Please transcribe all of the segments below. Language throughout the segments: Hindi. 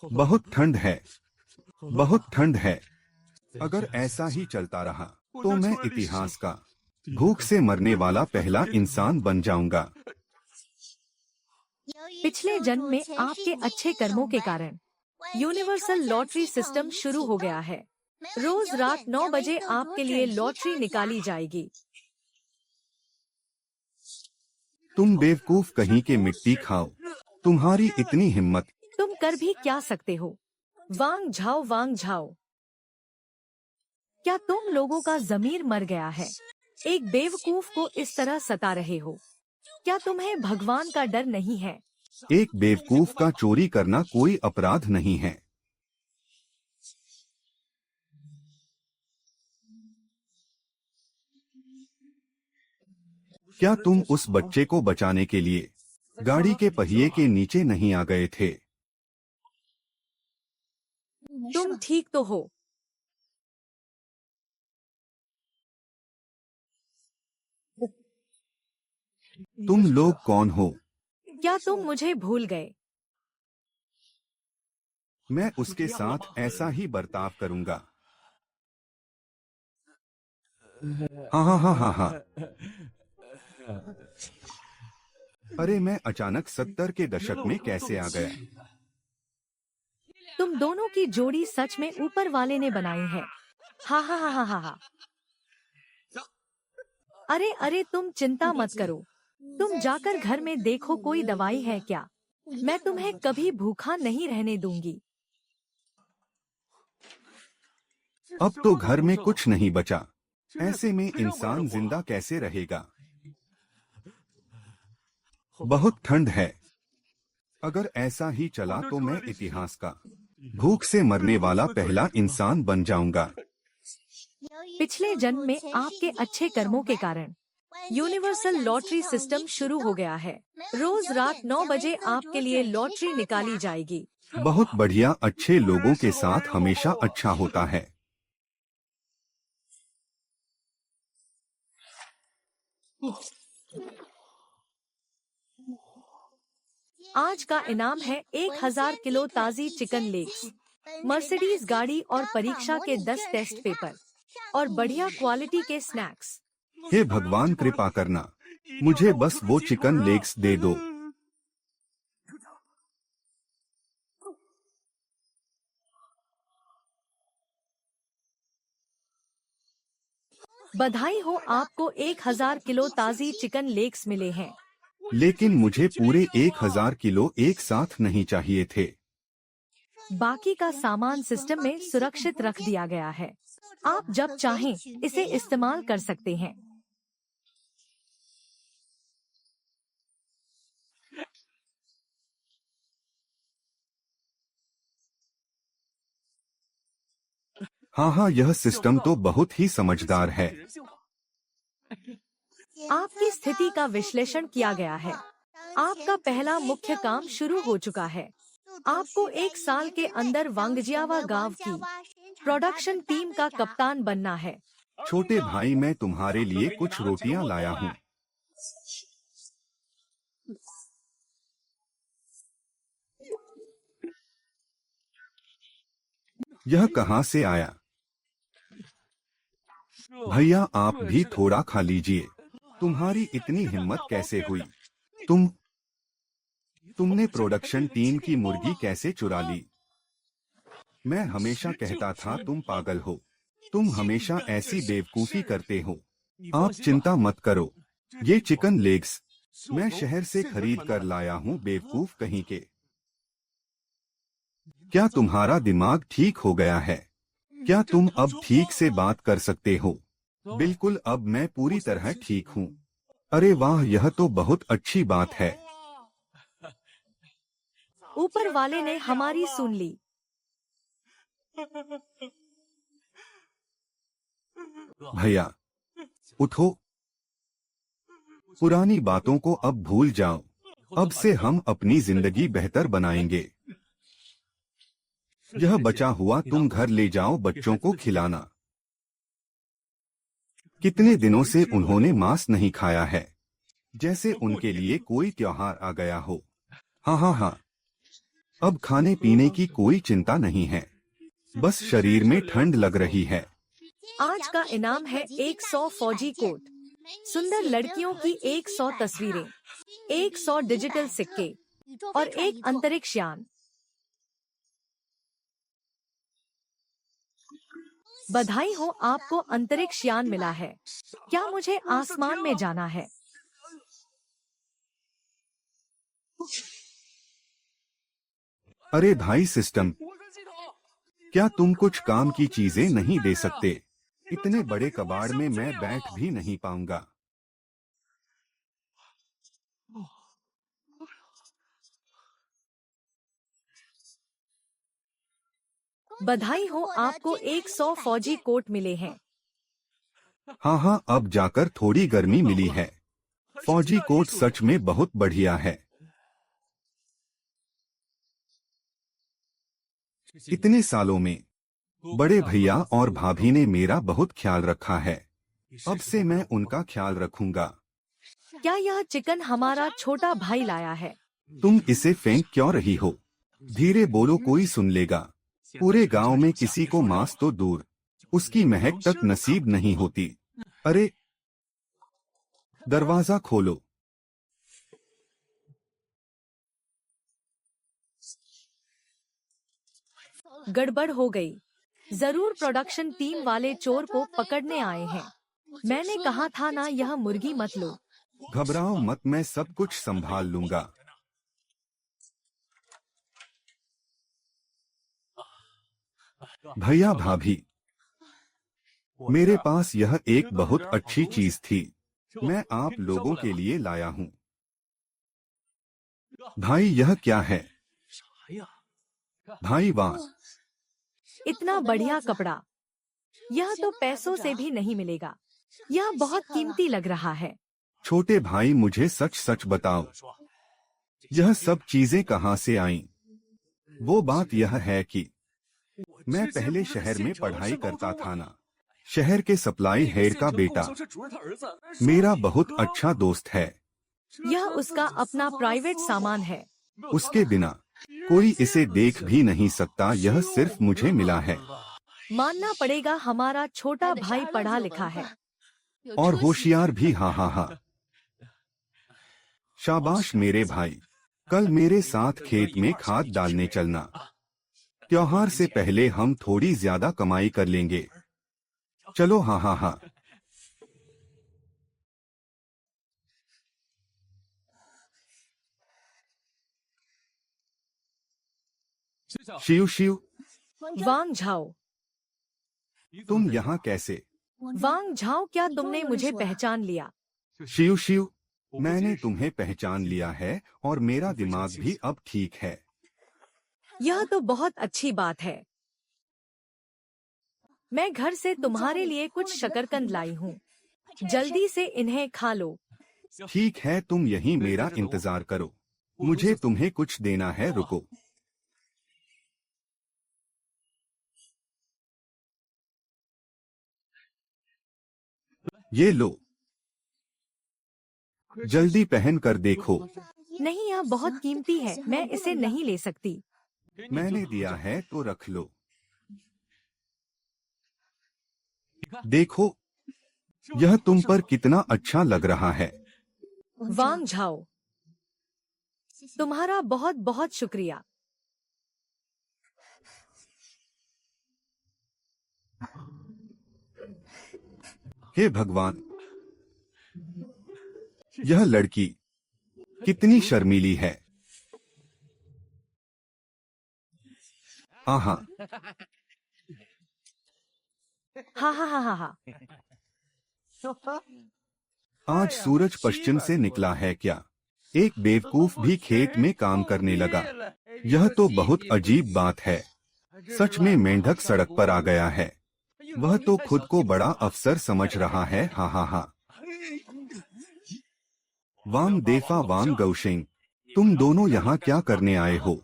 बहुत ठंड है, बहुत ठंड है। अगर ऐसा ही चलता रहा तो मैं इतिहास का भूख से मरने वाला पहला इंसान बन जाऊंगा। पिछले जन्म में आपके अच्छे कर्मों के कारण यूनिवर्सल लॉटरी सिस्टम शुरू हो गया है। रोज रात 9 बजे आपके लिए लॉटरी निकाली जाएगी। तुम बेवकूफ कहीं के मिट्टी खाओ, तुम्हारी इतनी हिम्मत। तुम कर भी क्या सकते हो? वांग झाओ वांग झाओ। क्या तुम लोगों का ज़मीर मर गया है? एक बेवकूफ को इस तरह सता रहे हो। क्या तुम्हें भगवान का डर नहीं है? एक बेवकूफ का चोरी करना कोई अपराध नहीं है। क्या तुम उस बच्चे को बचाने के लिए गाड़ी के पहिए के नीचे नहीं आ गए थे? तुम ठीक तो हो? तुम लोग कौन हो? क्या तुम मुझे भूल गए? मैं उसके साथ ऐसा ही बर्ताव करूंगा। हाँ हाँ हाँ हाँ हाँ। अरे मैं अचानक 70 के दशक में कैसे आ गया? तुम दोनों की जोड़ी सच में ऊपर वाले ने बनाई है। हा हा हा हा हा हा। अरे अरे तुम चिंता मत करो। तुम जाकर घर में देखो कोई दवाई है क्या। मैं तुम्हें कभी भूखा नहीं रहने दूंगी। अब तो घर में कुछ नहीं बचा। ऐसे में इंसान जिंदा कैसे रहेगा? बहुत ठंड है। अगर ऐसा ही चला तो मैं इतिहास का भूख से मरने वाला पहला इंसान बन जाऊंगा। पिछले जन्म में आपके अच्छे कर्मों के कारण यूनिवर्सल लॉटरी सिस्टम शुरू हो गया है। रोज रात 9 बजे आपके लिए लॉटरी निकाली जाएगी। बहुत बढ़िया। अच्छे लोगों के साथ हमेशा अच्छा होता है। आज का इनाम है 1000 किलो ताज़ी चिकन लेग्स, मर्सिडीज गाड़ी और परीक्षा के 10 टेस्ट पेपर और बढ़िया क्वालिटी के स्नैक्स। हे भगवान कृपा करना, मुझे बस वो चिकन लेग्स दे दो। बधाई हो, आपको 1000 किलो ताज़ी चिकन लेग्स मिले हैं। लेकिन मुझे पूरे 1000 किलो एक साथ नहीं चाहिए थे। बाकी का सामान सिस्टम में सुरक्षित रख दिया गया है। आप जब चाहें इसे इस्तेमाल कर सकते हैं। हाँ हाँ, यह सिस्टम तो बहुत ही समझदार है। आपकी स्थिति का विश्लेषण किया गया है। आपका पहला मुख्य काम शुरू हो चुका है। आपको 1 साल के अंदर वांगजियावा गांव की प्रोडक्शन टीम का कप्तान बनना है। छोटे भाई, मैं तुम्हारे लिए कुछ रोटियां लाया हूँ। यह कहाँ से आया? भैया आप भी थोड़ा खा लीजिए। तुम्हारी इतनी हिम्मत कैसे हुई? तुमने प्रोडक्शन टीम की मुर्गी कैसे चुरा ली? मैं हमेशा कहता था तुम पागल हो। तुम हमेशा ऐसी बेवकूफी करते हो। आप चिंता मत करो। ये चिकन लेग्स मैं शहर से खरीद कर लाया हूँ, बेवकूफ कहीं के। क्या तुम्हारा दिमाग ठीक हो गया है? क्या तुम अब ठीक से बात कर सकते हो? बिल्कुल, अब मैं पूरी तरह ठीक हूँ। अरे वाह, यह तो बहुत अच्छी बात है। ऊपर वाले ने हमारी सुन ली। भैया उठो, पुरानी बातों को अब भूल जाओ। अब से हम अपनी जिंदगी बेहतर बनाएंगे। यह बचा हुआ तुम घर ले जाओ, बच्चों को खिलाना। कितने दिनों से उन्होंने मांस नहीं खाया है, जैसे उनके लिए कोई त्योहार आ गया हो। हाँ हाँ हाँ। अब खाने पीने की कोई चिंता नहीं है, बस शरीर में ठंड लग रही है। आज का इनाम है 100 फौजी कोट, सुंदर लड़कियों की 100 तस्वीरें, 100 डिजिटल सिक्के और एक अंतरिक्ष यान। बधाई हो, आपको अंतरिक्ष यान मिला है। क्या मुझे आसमान में जाना है? अरे भाई सिस्टम, क्या तुम कुछ काम की चीजें नहीं दे सकते? इतने बड़े कबाड़ में मैं बैठ भी नहीं पाऊंगा। बधाई हो, आपको 100 फौजी कोट मिले हैं। हाँ, अब जाकर थोड़ी गर्मी मिली है। फौजी कोट सच में बहुत बढ़िया है। इतने सालों में बड़े भैया और भाभी ने मेरा बहुत ख्याल रखा है। अब से मैं उनका ख्याल रखूंगा। क्या यह चिकन हमारा छोटा भाई लाया है? तुम इसे फेंक क्यों रही हो? धीरे बोलो, कोई सुन लेगा। पूरे गांव में किसी को मांस तो दूर, उसकी महक तक नसीब नहीं होती। अरे दरवाजा खोलो। गड़बड़ हो गई। जरूर प्रोडक्शन टीम वाले चोर को पकड़ने आए हैं। मैंने कहा था ना, यह मुर्गी मत लो। घबराओ मत, मैं सब कुछ संभाल लूंगा। भैया भाभी, मेरे पास यह एक बहुत अच्छी चीज थी, मैं आप लोगों के लिए लाया हूँ। भाई यह क्या है? भाई वाह, इतना बढ़िया कपड़ा, यह तो पैसों से भी नहीं मिलेगा। यह बहुत कीमती लग रहा है। छोटे भाई मुझे सच सच बताओ, यह सब चीजें कहाँ से आईं? वो बात यह है कि मैं पहले शहर में पढ़ाई करता था ना। शहर के सप्लाई हेड का बेटा मेरा बहुत अच्छा दोस्त है। यह उसका अपना प्राइवेट सामान है। उसके बिना कोई इसे देख भी नहीं सकता। यह सिर्फ मुझे मिला है। मानना पड़ेगा, हमारा छोटा भाई पढ़ा लिखा है और होशियार भी। हाँ। शाबाश मेरे भाई, कल मेरे साथ खेत में खाद डालने चलना। त्योहार से पहले हम थोड़ी ज्यादा कमाई कर लेंगे। चलो। हाँ। शिव, वांग झाओ, तुम यहाँ कैसे? वांग झाओ, क्या तुमने मुझे पहचान लिया? शिव, मैंने तुम्हें पहचान लिया है और मेरा दिमाग भी अब ठीक है। यह तो बहुत अच्छी बात है। मैं घर से तुम्हारे लिए कुछ शकरकंद लाई हूँ, जल्दी से इन्हें खा लो। ठीक है, तुम यहीं मेरा इंतजार करो, मुझे तुम्हें कुछ देना है, रुको। ये लो, जल्दी पहन कर देखो। नहीं, यह बहुत कीमती है, मैं इसे नहीं ले सकती। मैंने दिया है तो रख लो। देखो, यह तुम पर कितना अच्छा लग रहा है। वांग झाओ, तुम्हारा बहुत बहुत शुक्रिया। हे भगवान, यह लड़की कितनी शर्मीली है। आहा, हा। आज सूरज पश्चिम से निकला है क्या? एक बेवकूफ भी खेत में काम करने लगा। यह तो बहुत अजीब बात है। सच में मेंढक सड़क पर आ गया है। वह तो खुद को बड़ा अफसर समझ रहा है। हा। वांग देफा, वांग गौशेंग, तुम दोनों यहाँ क्या करने आए हो?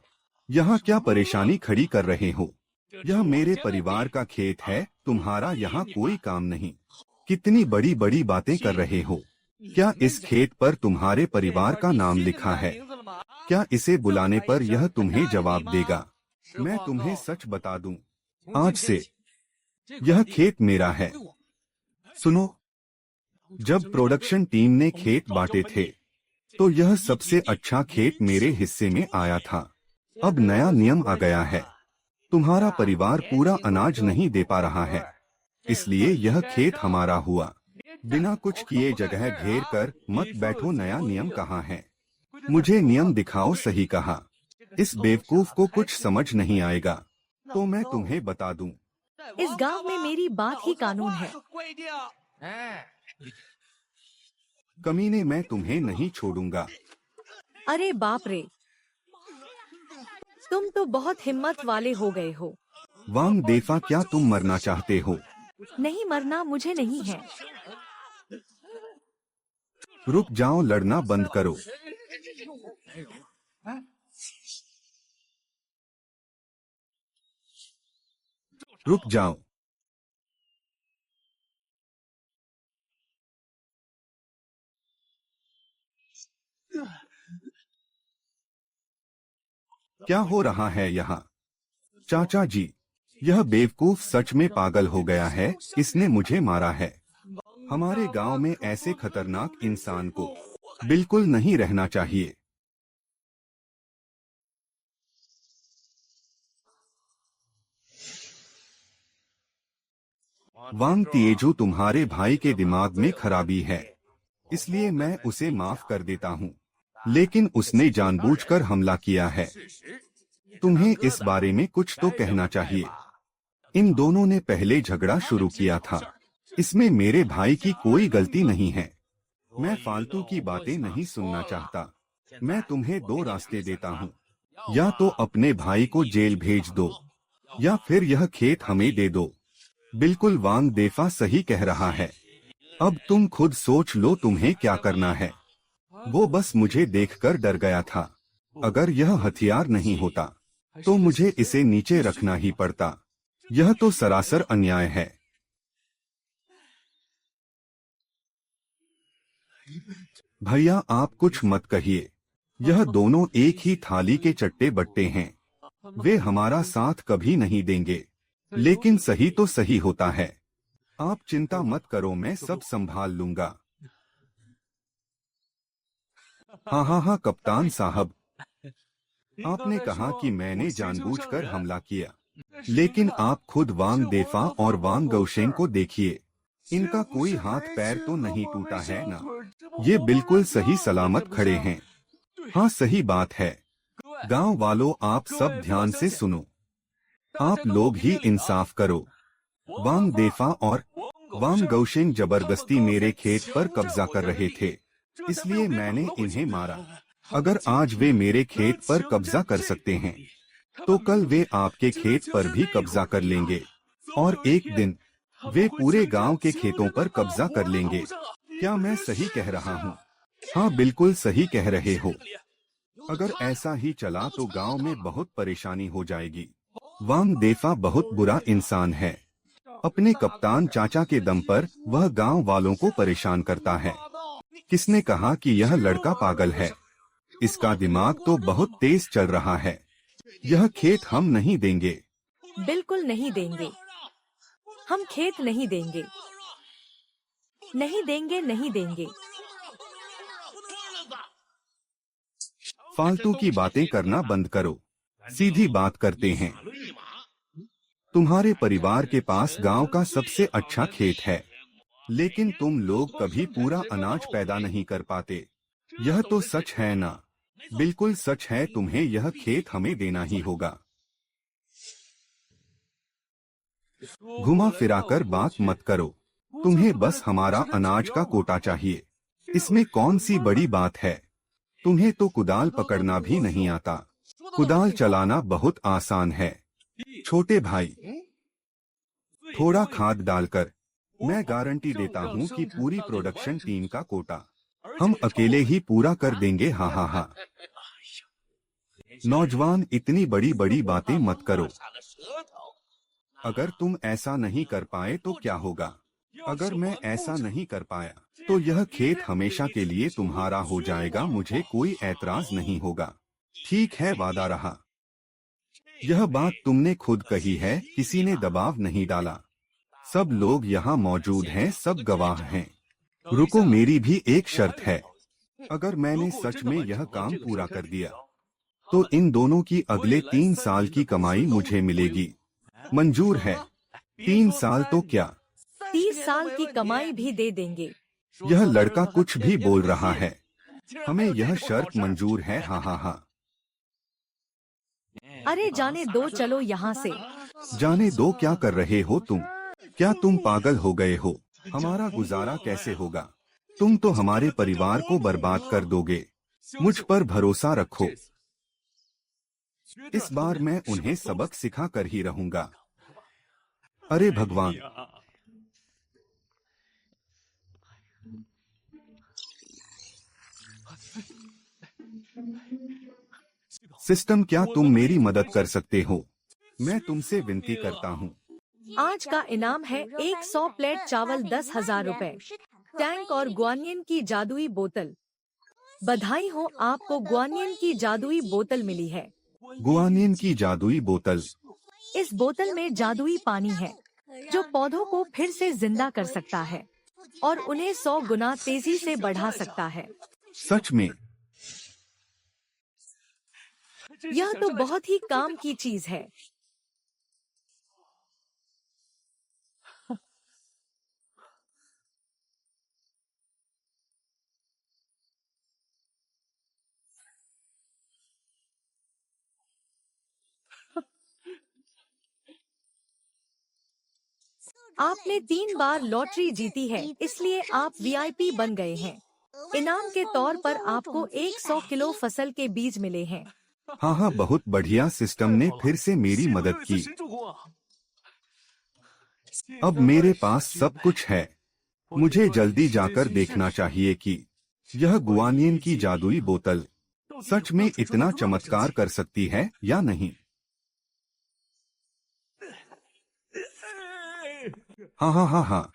यहाँ क्या परेशानी खड़ी कर रहे हो? यह मेरे परिवार का खेत है, तुम्हारा यहाँ कोई काम नहीं। कितनी बड़ी बड़ी बातें कर रहे हो? क्या इस खेत पर तुम्हारे परिवार का नाम लिखा है? क्या इसे बुलाने पर यह तुम्हें जवाब देगा? मैं तुम्हें सच बता दूं, आज से यह खेत मेरा है। सुनो, जब प्रोडक्शन टीम ने खेत बांटे थे तो यह सबसे अच्छा खेत मेरे हिस्से में आया था। अब नया नियम आ गया है, तुम्हारा परिवार पूरा अनाज नहीं दे पा रहा है, इसलिए यह खेत हमारा हुआ। बिना कुछ किए जगह घेर कर मत बैठो। नया नियम कहाँ है? मुझे नियम दिखाओ। सही कहा। इस बेवकूफ को कुछ समझ नहीं आएगा, तो मैं तुम्हें बता दूं। इस गांव में मेरी बात ही कानून है। कमीने, मैं तुम्हें नहीं छोड़ूंगा। अरे बाप रे, तुम तो बहुत हिम्मत वाले हो गए हो। वांग देफा, क्या तुम मरना चाहते हो? नहीं, मरना मुझे नहीं है। रुक जाओ, लड़ना बंद करो। रुक जाओ। क्या हो रहा है यहाँ? चाचा जी, यह बेवकूफ सच में पागल हो गया है। इसने मुझे मारा है। हमारे गांव में ऐसे खतरनाक इंसान को बिल्कुल नहीं रहना चाहिए। वांग तिएजू, तुम्हारे भाई के दिमाग में खराबी है, इसलिए मैं उसे माफ कर देता हूँ, लेकिन उसने जानबूझकर हमला किया है। तुम्हें इस बारे में कुछ तो कहना चाहिए। इन दोनों ने पहले झगड़ा शुरू किया था। इसमें मेरे भाई की कोई गलती नहीं है। मैं फालतू की बातें नहीं सुनना चाहता। मैं तुम्हें दो रास्ते देता हूँ, या तो अपने भाई को जेल भेज दो, या फिर यह खेत हमें दे दो। बिल्कुल, वांग देफा सही कह रहा है। अब तुम खुद सोच लो तुम्हें क्या करना है। वो बस मुझे देखकर डर गया था। अगर यह हथियार नहीं होता तो मुझे इसे नीचे रखना ही पड़ता। यह तो सरासर अन्याय है। भैया, आप कुछ मत कहिए। यह दोनों एक ही थाली के चट्टे बट्टे हैं। वे हमारा साथ कभी नहीं देंगे, लेकिन सही तो सही होता है। आप चिंता मत करो, मैं सब संभाल लूंगा। हाँ हाँ हाँ कप्तान साहब, आपने कहा कि मैंने जानबूझकर हमला किया, लेकिन आप खुद वांग देफा और वांग गौशेंग को देखिए। इनका कोई हाथ पैर तो नहीं टूटा है ना? ये बिल्कुल सही सलामत खड़े हैं। हाँ, सही बात है। गांव वालों, आप सब ध्यान से सुनो। आप लोग ही इंसाफ करो। वांग देफा और वांग गौशेंग जबरदस्ती मेरे खेत पर कब्जा कर रहे थे, इसलिए मैंने इन्हें मारा। अगर आज वे मेरे खेत पर कब्जा कर सकते हैं, तो कल वे आपके खेत पर भी कब्जा कर लेंगे, और एक दिन वे पूरे गांव के खेतों पर कब्जा कर लेंगे। क्या मैं सही कह रहा हूँ? हाँ, बिल्कुल सही कह रहे हो। अगर ऐसा ही चला तो गांव में बहुत परेशानी हो जाएगी। वांग देफा बहुत बुरा इंसान है। अपने कप्तान चाचा के दम पर वह गांव वालों को परेशान करता है। किसने कहा कि यह लड़का पागल है? इसका दिमाग तो बहुत तेज चल रहा है। यह खेत हम नहीं देंगे। बिल्कुल नहीं देंगे। हम खेत नहीं देंगे। नहीं देंगे, नहीं देंगे। फालतू की बातें करना बंद करो, सीधी बात करते हैं। तुम्हारे परिवार के पास गांव का सबसे अच्छा खेत है, लेकिन तुम लोग कभी पूरा अनाज पैदा नहीं कर पाते। यह तो सच है ना? बिल्कुल सच है। तुम्हें यह खेत हमें देना ही होगा। घुमा फिराकर बात मत करो। तुम्हें बस हमारा अनाज का कोटा चाहिए। इसमें कौन सी बड़ी बात है? तुम्हें तो कुदाल पकड़ना भी नहीं आता। कुदाल चलाना बहुत आसान है। छोटे भाई, थोड़ा खाद डालकर मैं गारंटी देता हूँ कि पूरी प्रोडक्शन टीम का कोटा हम अकेले ही पूरा कर देंगे। हाँ हाँ हाँ। नौजवान, इतनी बड़ी बड़ी बातें मत करो। अगर तुम ऐसा नहीं कर पाए तो क्या होगा? अगर मैं ऐसा नहीं कर पाया तो यह खेत हमेशा के लिए तुम्हारा हो जाएगा। मुझे कोई ऐतराज नहीं होगा। ठीक है, वादा रहा। यह बात तुमने खुद कही है, किसी ने दबाव नहीं डाला। सब लोग यहाँ मौजूद हैं, सब गवाह हैं। रुको, मेरी भी एक शर्त है। अगर मैंने सच में यह काम पूरा कर दिया तो इन दोनों की अगले 3 साल की कमाई मुझे मिलेगी। मंजूर है? 3 साल तो क्या, 30 साल की कमाई भी दे देंगे। यह लड़का कुछ भी बोल रहा है। हमें यह शर्त मंजूर है। हाँ हाँ हाँ। अरे जाने दो, चलो यहाँ से। जाने दो, क्या कर रहे हो तुम? क्या तुम पागल हो गए हो? हमारा गुजारा कैसे होगा? तुम तो हमारे परिवार को बर्बाद कर दोगे। मुझ पर भरोसा रखो, इस बार मैं उन्हें सबक सिखा कर ही रहूंगा। अरे भगवान! सिस्टम, क्या तुम मेरी मदद कर सकते हो? मैं तुमसे विनती करता हूँ। आज का इनाम है 100 प्लेट चावल, 10,000 रुपए, टैंक और गुआनियन की जादुई बोतल। बधाई हो, आपको गुआनियन की जादुई बोतल मिली है। गुआनियन की जादुई बोतल? इस बोतल में जादुई पानी है जो पौधों को फिर से जिंदा कर सकता है और उन्हें 100 गुना तेजी से बढ़ा सकता है। सच में? यह तो बहुत ही काम की चीज है। आपने 3 बार लॉटरी जीती है, इसलिए आप वीआईपी बन गए हैं। इनाम के तौर पर आपको 100 किलो फसल के बीज मिले हैं। हाँ हाँ, बहुत बढ़िया। सिस्टम ने फिर से मेरी मदद की। अब मेरे पास सब कुछ है। मुझे जल्दी जाकर देखना चाहिए कि यह गुआनियन की जादुई बोतल सच में इतना चमत्कार कर सकती है या नहीं। हाँ हाँ हाँ हाँ।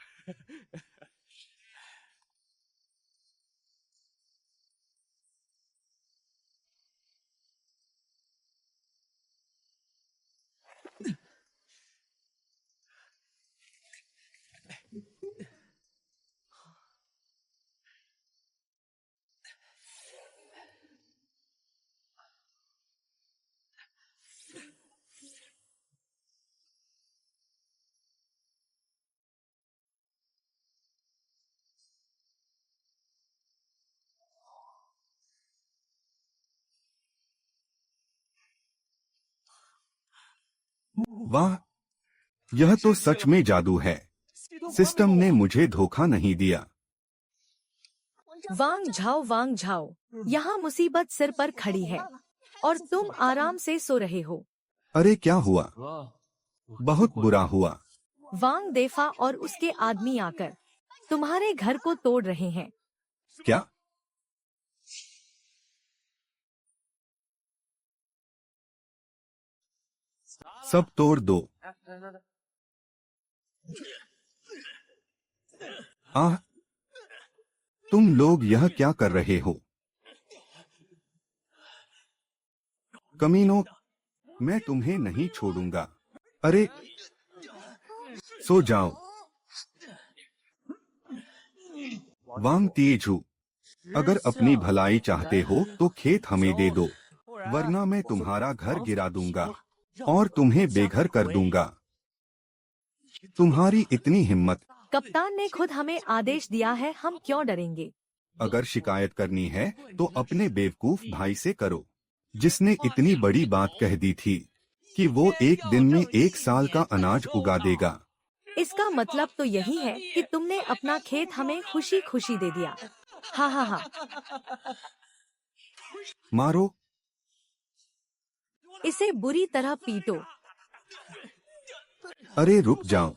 वाह, यह तो सच में जादू है। सिस्टम ने मुझे धोखा नहीं दिया। वांग झाओ, यहाँ मुसीबत सिर पर खड़ी है और तुम आराम से सो रहे हो। अरे क्या हुआ? बहुत बुरा हुआ। वांग देफा और उसके आदमी आकर तुम्हारे घर को तोड़ रहे हैं। क्या? सब तोड़ दो। आह, तुम लोग यह क्या कर रहे हो? कमीनों, मैं तुम्हें नहीं छोड़ूंगा। अरे, सो जाओ। वांग तीजू, अगर अपनी भलाई चाहते हो तो खेत हमें दे दो, वरना मैं तुम्हारा घर गिरा दूंगा और तुम्हें बेघर कर दूंगा। तुम्हारी इतनी हिम्मत! कप्तान ने खुद हमें आदेश दिया है, हम क्यों डरेंगे? अगर शिकायत करनी है तो अपने बेवकूफ भाई से करो, जिसने इतनी बड़ी बात कह दी थी कि वो एक दिन में 1 साल का अनाज उगा देगा। इसका मतलब तो यही है कि तुमने अपना खेत हमें खुशी खुशी दे दिया। हाँ हाँ हाँ। मारो, इसे बुरी तरह पीटो। अरे रुक जाओ।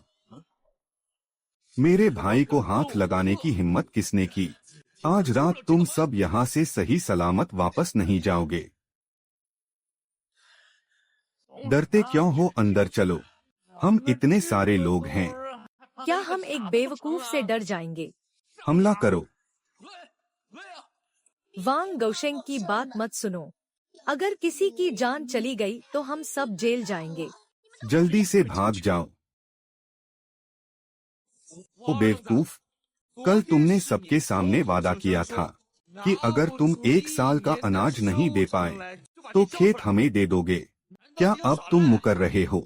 मेरे भाई को हाथ लगाने की हिम्मत किसने की? आज रात तुम सब यहाँ से सही सलामत वापस नहीं जाओगे। डरते क्यों हो? अंदर चलो, हम इतने सारे लोग हैं। क्या हम एक बेवकूफ से डर जाएंगे? हमला करो। वांग गौशेंग की बात मत सुनो। अगर किसी की जान चली गई तो हम सब जेल जाएंगे। जल्दी से भाग जाओ। ओ बेवकूफ, कल तुमने सबके सामने वादा किया था कि अगर तुम 1 साल का अनाज नहीं दे पाए तो खेत हमें दे दोगे। क्या अब तुम मुकर रहे हो?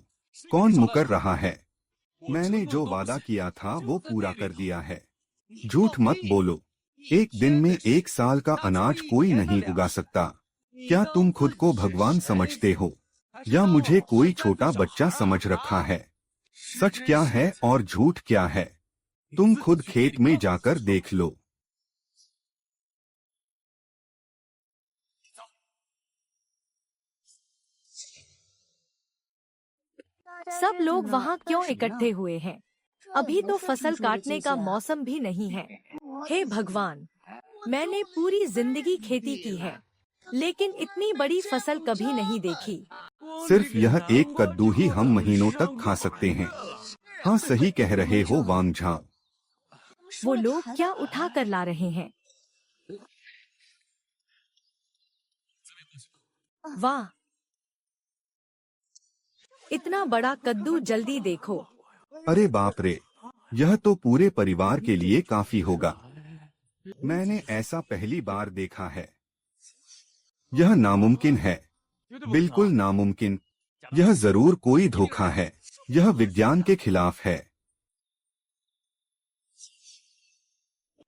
कौन मुकर रहा है? मैंने जो वादा किया था वो पूरा कर दिया है। झूठ मत बोलो। एक दिन में 1 साल का अनाज कोई नहीं उगा सकता। क्या तुम खुद को भगवान समझते हो या मुझे कोई छोटा बच्चा समझ रखा है? सच क्या है और झूठ क्या है, तुम खुद खेत में जाकर देख लो। सब लोग वहाँ क्यों इकट्ठे हुए हैं? अभी तो फसल काटने का मौसम भी नहीं है। हे भगवान, मैंने पूरी जिंदगी खेती की है, लेकिन इतनी बड़ी फसल कभी नहीं देखी। सिर्फ यह एक कद्दू ही हम महीनों तक खा सकते हैं। हाँ, सही कह रहे हो वांग झाओ। वो लोग क्या उठा कर ला रहे हैं? वाह, इतना बड़ा कद्दू, जल्दी देखो। अरे बाप रे, यह तो पूरे परिवार के लिए काफी होगा। मैंने ऐसा पहली बार देखा है। यह नामुमकिन है, बिल्कुल नामुमकिन। यह जरूर कोई धोखा है। यह विज्ञान के खिलाफ है।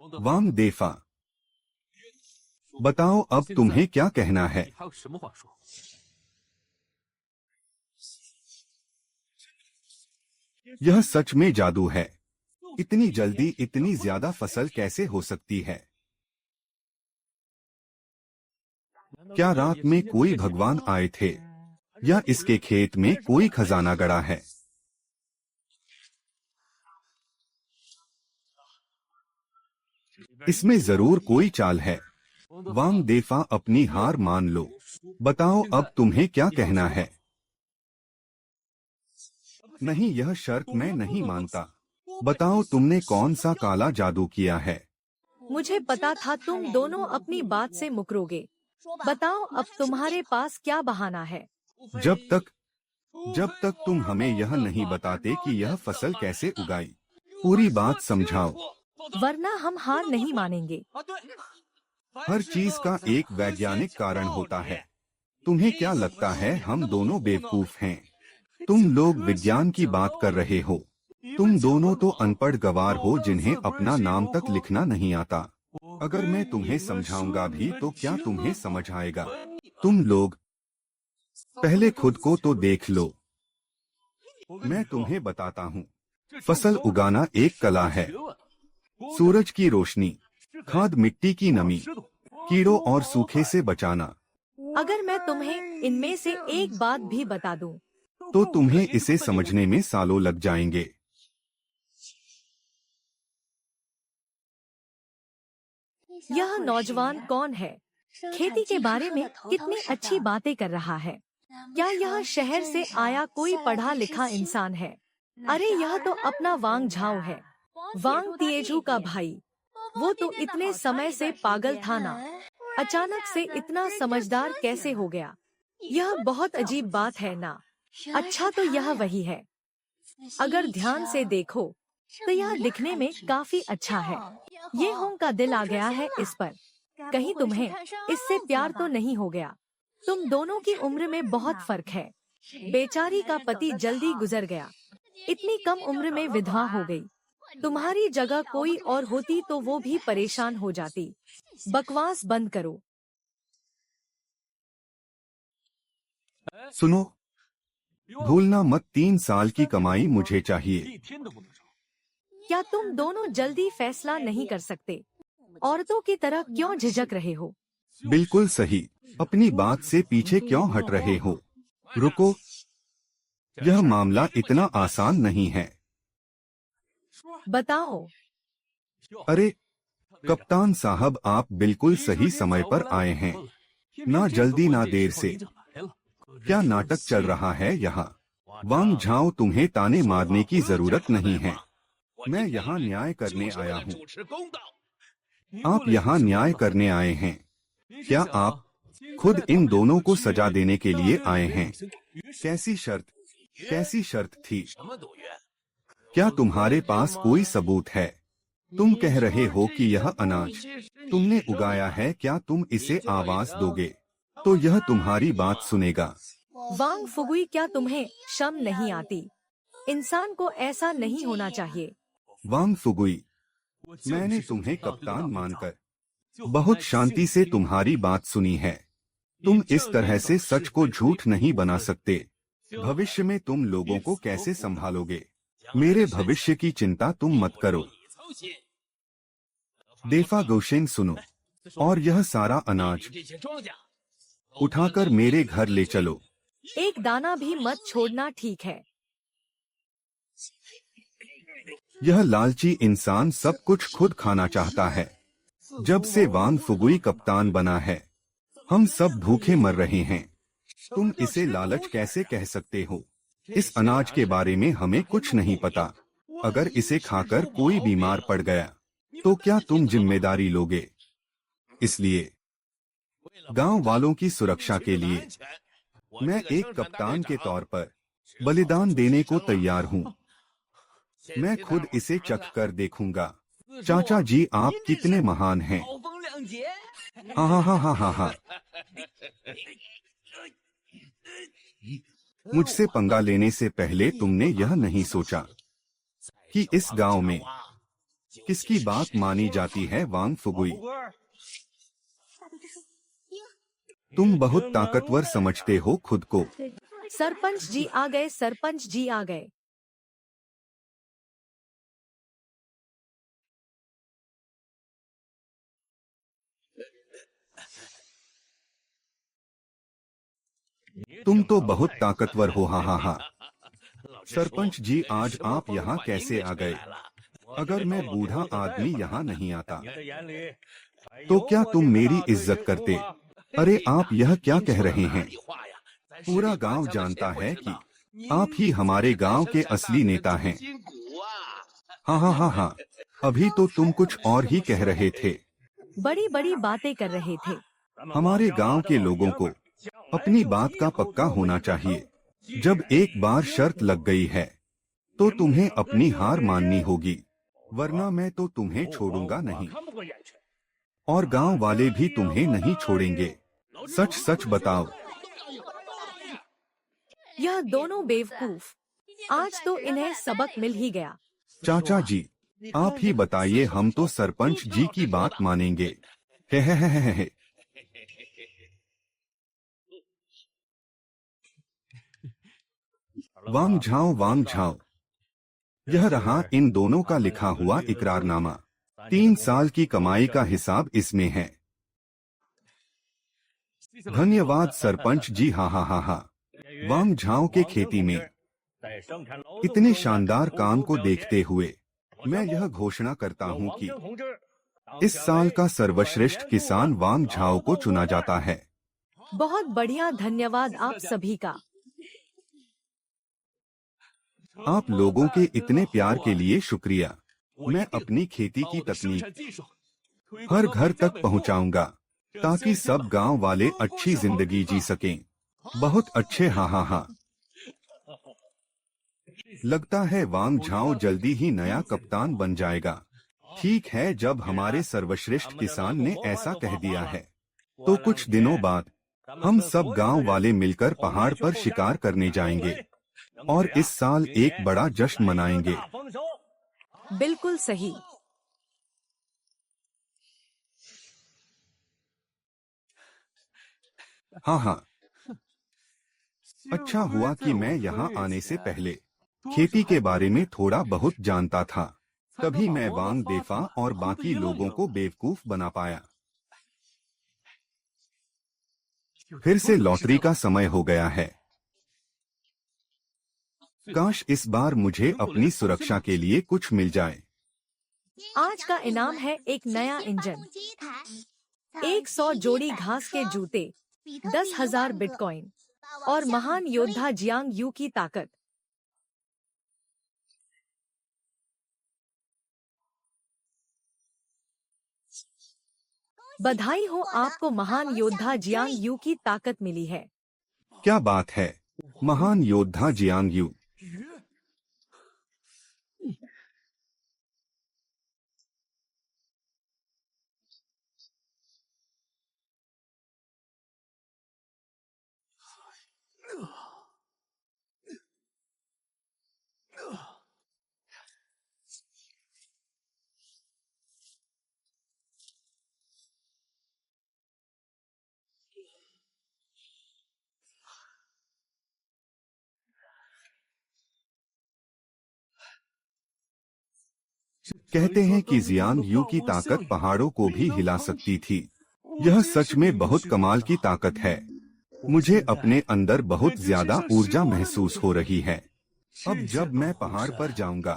वांग देफा, बताओ अब तुम्हें क्या कहना है? यह सच में जादू है। इतनी जल्दी इतनी ज्यादा फसल कैसे हो सकती है? क्या रात में कोई भगवान आए थे या इसके खेत में कोई खजाना गड़ा है? इसमें जरूर कोई चाल है। वांग देफा, अपनी हार मान लो। बताओ अब तुम्हें क्या कहना है? नहीं, यह शर्त मैं नहीं मानता। बताओ तुमने कौन सा काला जादू किया है? मुझे पता था तुम दोनों अपनी बात से मुकरोगे। बताओ अब तुम्हारे पास क्या बहाना है? जब तक तुम हमें यह नहीं बताते कि यह फसल कैसे उगाई, पूरी बात समझाओ, वरना हम हार नहीं मानेंगे। हर चीज का एक वैज्ञानिक कारण होता है। तुम्हें क्या लगता है हम दोनों बेवकूफ हैं? तुम लोग विज्ञान की बात कर रहे हो। तुम दोनों तो अनपढ़ गवार हो जिन्हें अपना नाम तक लिखना नहीं आता। अगर मैं तुम्हें समझाऊंगा भी तो क्या तुम्हें समझ आएगा? तुम लोग पहले खुद को तो देख लो। मैं तुम्हें बताता हूँ, फसल उगाना एक कला है। सूरज की रोशनी, खाद, मिट्टी की नमी, कीड़ों और सूखे से बचाना। अगर मैं तुम्हें इनमें से एक बात भी बता दूं, तो तुम्हें इसे समझने में सालों लग जाएंगे। यह नौजवान कौन है? खेती के बारे में कितनी अच्छी बातें कर रहा है। क्या यह शहर से आया कोई पढ़ा लिखा इंसान है? अरे यह तो अपना वांग झाओ है, वांग तिएजू का भाई। वो तो इतने समय से पागल था ना, अचानक से इतना समझदार कैसे हो गया? यह बहुत अजीब बात है ना। अच्छा, तो यह वही है। अगर ध्यान से देखो तो यह दिखने में काफी अच्छा है। ये होंग का दिल आ गया है इस पर। कहीं तुम्हें इससे प्यार तो नहीं हो गया? तुम दोनों की उम्र में बहुत फर्क है। बेचारी का पति जल्दी गुजर गया, इतनी कम उम्र में विधवा हो गई। तुम्हारी जगह कोई और होती तो वो भी परेशान हो जाती। बकवास बंद करो। सुनो, भूलना मत, 3 साल की कमाई मुझे चाहिए। क्या तुम दोनों जल्दी फैसला नहीं कर सकते? औरतों की तरह क्यों झिझक रहे हो? बिल्कुल सही। अपनी बात से पीछे क्यों हट रहे हो? रुको, यह मामला इतना आसान नहीं है। बताओ। अरे कप्तान साहब, आप बिल्कुल सही समय पर आए हैं। ना जल्दी ना देर से। क्या नाटक चल रहा है यहाँ? वांग झाओ, तुम्हें ताने मारने की जरूरत नहीं है। मैं यहाँ न्याय करने आया हूँ। आप यहाँ न्याय करने आए हैं। क्या आप खुद इन दोनों को सजा देने के लिए आए हैं। कैसी शर्त, कैसी शर्त थी? क्या तुम्हारे पास कोई सबूत है? तुम कह रहे हो कि यह अनाज तुमने उगाया है, क्या तुम इसे आवाज दोगे तो यह तुम्हारी बात सुनेगा? वांग फुगुई, क्या तुम्हें शर्म नहीं आती? इंसान को ऐसा नहीं होना चाहिए। वांग फुगुई, मैंने तुम्हें कप्तान मानकर बहुत शांति से तुम्हारी बात सुनी है। तुम इस तरह से सच को झूठ नहीं बना सकते। भविष्य में तुम लोगों को कैसे संभालोगे? मेरे भविष्य की चिंता तुम मत करो। देफा गौशेन, सुनो, और यह सारा अनाज उठाकर मेरे घर ले चलो। एक दाना भी मत छोड़ना, ठीक है? यह लालची इंसान सब कुछ खुद खाना चाहता है। जब से वांग फुगुई कप्तान बना है, हम सब भूखे मर रहे हैं। तुम इसे लालच कैसे कह सकते हो? इस अनाज के बारे में हमें कुछ नहीं पता। अगर इसे खाकर कोई बीमार पड़ गया तो क्या तुम जिम्मेदारी लोगे? इसलिए गांव वालों की सुरक्षा के लिए मैं एक कप्तान के तौर पर बलिदान देने को तैयार हूँ। मैं खुद इसे चख कर देखूंगा। चाचा जी, आप कितने महान हैं। हाँ हाँ हाँ हाँ हाँ हाँ। मुझसे पंगा लेने से पहले तुमने यह नहीं सोचा कि इस गांव में किसकी बात मानी जाती है? वांग फुगुई, तुम बहुत ताकतवर समझते हो खुद को। सरपंच जी आ गए, सरपंच जी आ गए। तुम तो बहुत ताकतवर हो। हाँ हाँ हाँ। सरपंच जी, आज आप यहाँ कैसे आ गए? अगर मैं बूढ़ा आदमी यहाँ नहीं आता तो क्या तुम मेरी इज्जत करते? अरे आप यह क्या कह रहे हैं? पूरा गांव जानता है कि आप ही हमारे गांव के असली नेता हैं। हाँ हाँ हाँ हाँ। अभी तो तुम कुछ और ही कह रहे थे। बड़ी बड़ी बातें कर रहे थे। हमारे गांव के लोगों को अपनी बात का पक्का होना चाहिए। जब एक बार शर्त लग गई है तो तुम्हें अपनी हार माननी होगी, वरना मैं तो तुम्हें छोड़ूंगा नहीं और गांव वाले भी तुम्हें नहीं छोड़ेंगे। सच सच बताओ। यह दोनों बेवकूफ, आज तो इन्हें सबक मिल ही गया। चाचा जी, आप ही बताइए, हम तो सरपंच जी की बात मानेंगे। हे। वांग झाओ, वांग झाओ, यह रहा इन दोनों का लिखा हुआ इकरारनामा। 3 साल की कमाई का हिसाब इसमें है। धन्यवाद सरपंच जी। हाँ हाँ हाँ हाँ। वांग झाओ के खेती में इतने शानदार काम को देखते हुए मैं यह घोषणा करता हूँ कि इस साल का सर्वश्रेष्ठ किसान वांग झाओ को चुना जाता है। बहुत बढ़िया, धन्यवाद आप सभी का। आप लोगों के इतने प्यार के लिए शुक्रिया। मैं अपनी खेती की तकनीक हर घर तक पहुंचाऊंगा ताकि सब गांव वाले अच्छी जिंदगी जी सकें। बहुत अच्छे। हाँ हाँ हाँ। लगता है वांग झाओ जल्दी ही नया कप्तान बन जाएगा। ठीक है, जब हमारे सर्वश्रेष्ठ किसान ने ऐसा कह दिया है तो कुछ दिनों बाद हम सब गांव वाले मिलकर पहाड़ पर शिकार करने जाएंगे और इस साल एक बड़ा जश्न मनाएंगे। बिल्कुल सही। हाँ हाँ। अच्छा हुआ कि मैं यहाँ आने से पहले खेती के बारे में थोड़ा बहुत जानता था, तभी मैं वांग देफा और बाकी लोगों को बेवकूफ बना पाया। फिर से लॉटरी का समय हो गया है। काश इस बार मुझे अपनी सुरक्षा के लिए कुछ मिल जाए। आज का इनाम है एक नया इंजन, 100 जोड़ी घास के जूते, 10,000 बिटकॉइन और महान योद्धा जियांग यू की ताकत। बधाई हो, आपको महान योद्धा जियांग यू की ताकत मिली है। क्या बात है, महान योद्धा जियांग यू। कहते हैं कि जियांग यू की ताकत पहाड़ों को भी हिला सकती थी। यह सच में बहुत कमाल की ताकत है। मुझे अपने अंदर बहुत ज्यादा ऊर्जा महसूस हो रही है। अब जब मैं पहाड़ पर जाऊंगा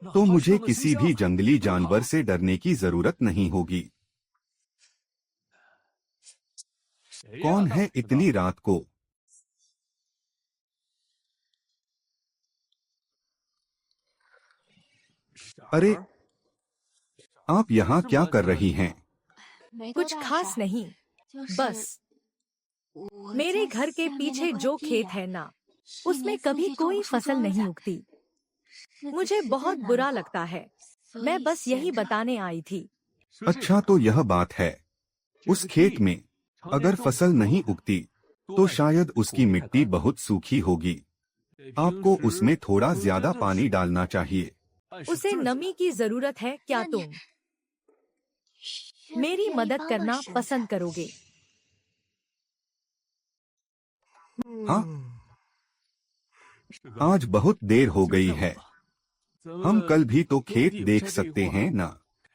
तो मुझे किसी भी जंगली जानवर से डरने की जरूरत नहीं होगी। कौन है इतनी रात को? अरे, आप यहाँ क्या कर रही हैं? कुछ खास नहीं, बस मेरे घर के पीछे जो खेत है ना, उसमें कभी कोई फसल नहीं उगती। मुझे बहुत बुरा लगता है। मैं बस यही बताने आई थी। अच्छा, तो यह बात है। उस खेत में अगर फसल नहीं उगती तो शायद उसकी मिट्टी बहुत सूखी होगी। आपको उसमें थोड़ा ज्यादा पानी डालना चाहिए। उसे नमी की जरूरत है। क्या तुम मेरी मदद करना पसंद करोगे? हाँ, आज बहुत देर हो गई है। हम कल भी तो खेत देख सकते हैं ना।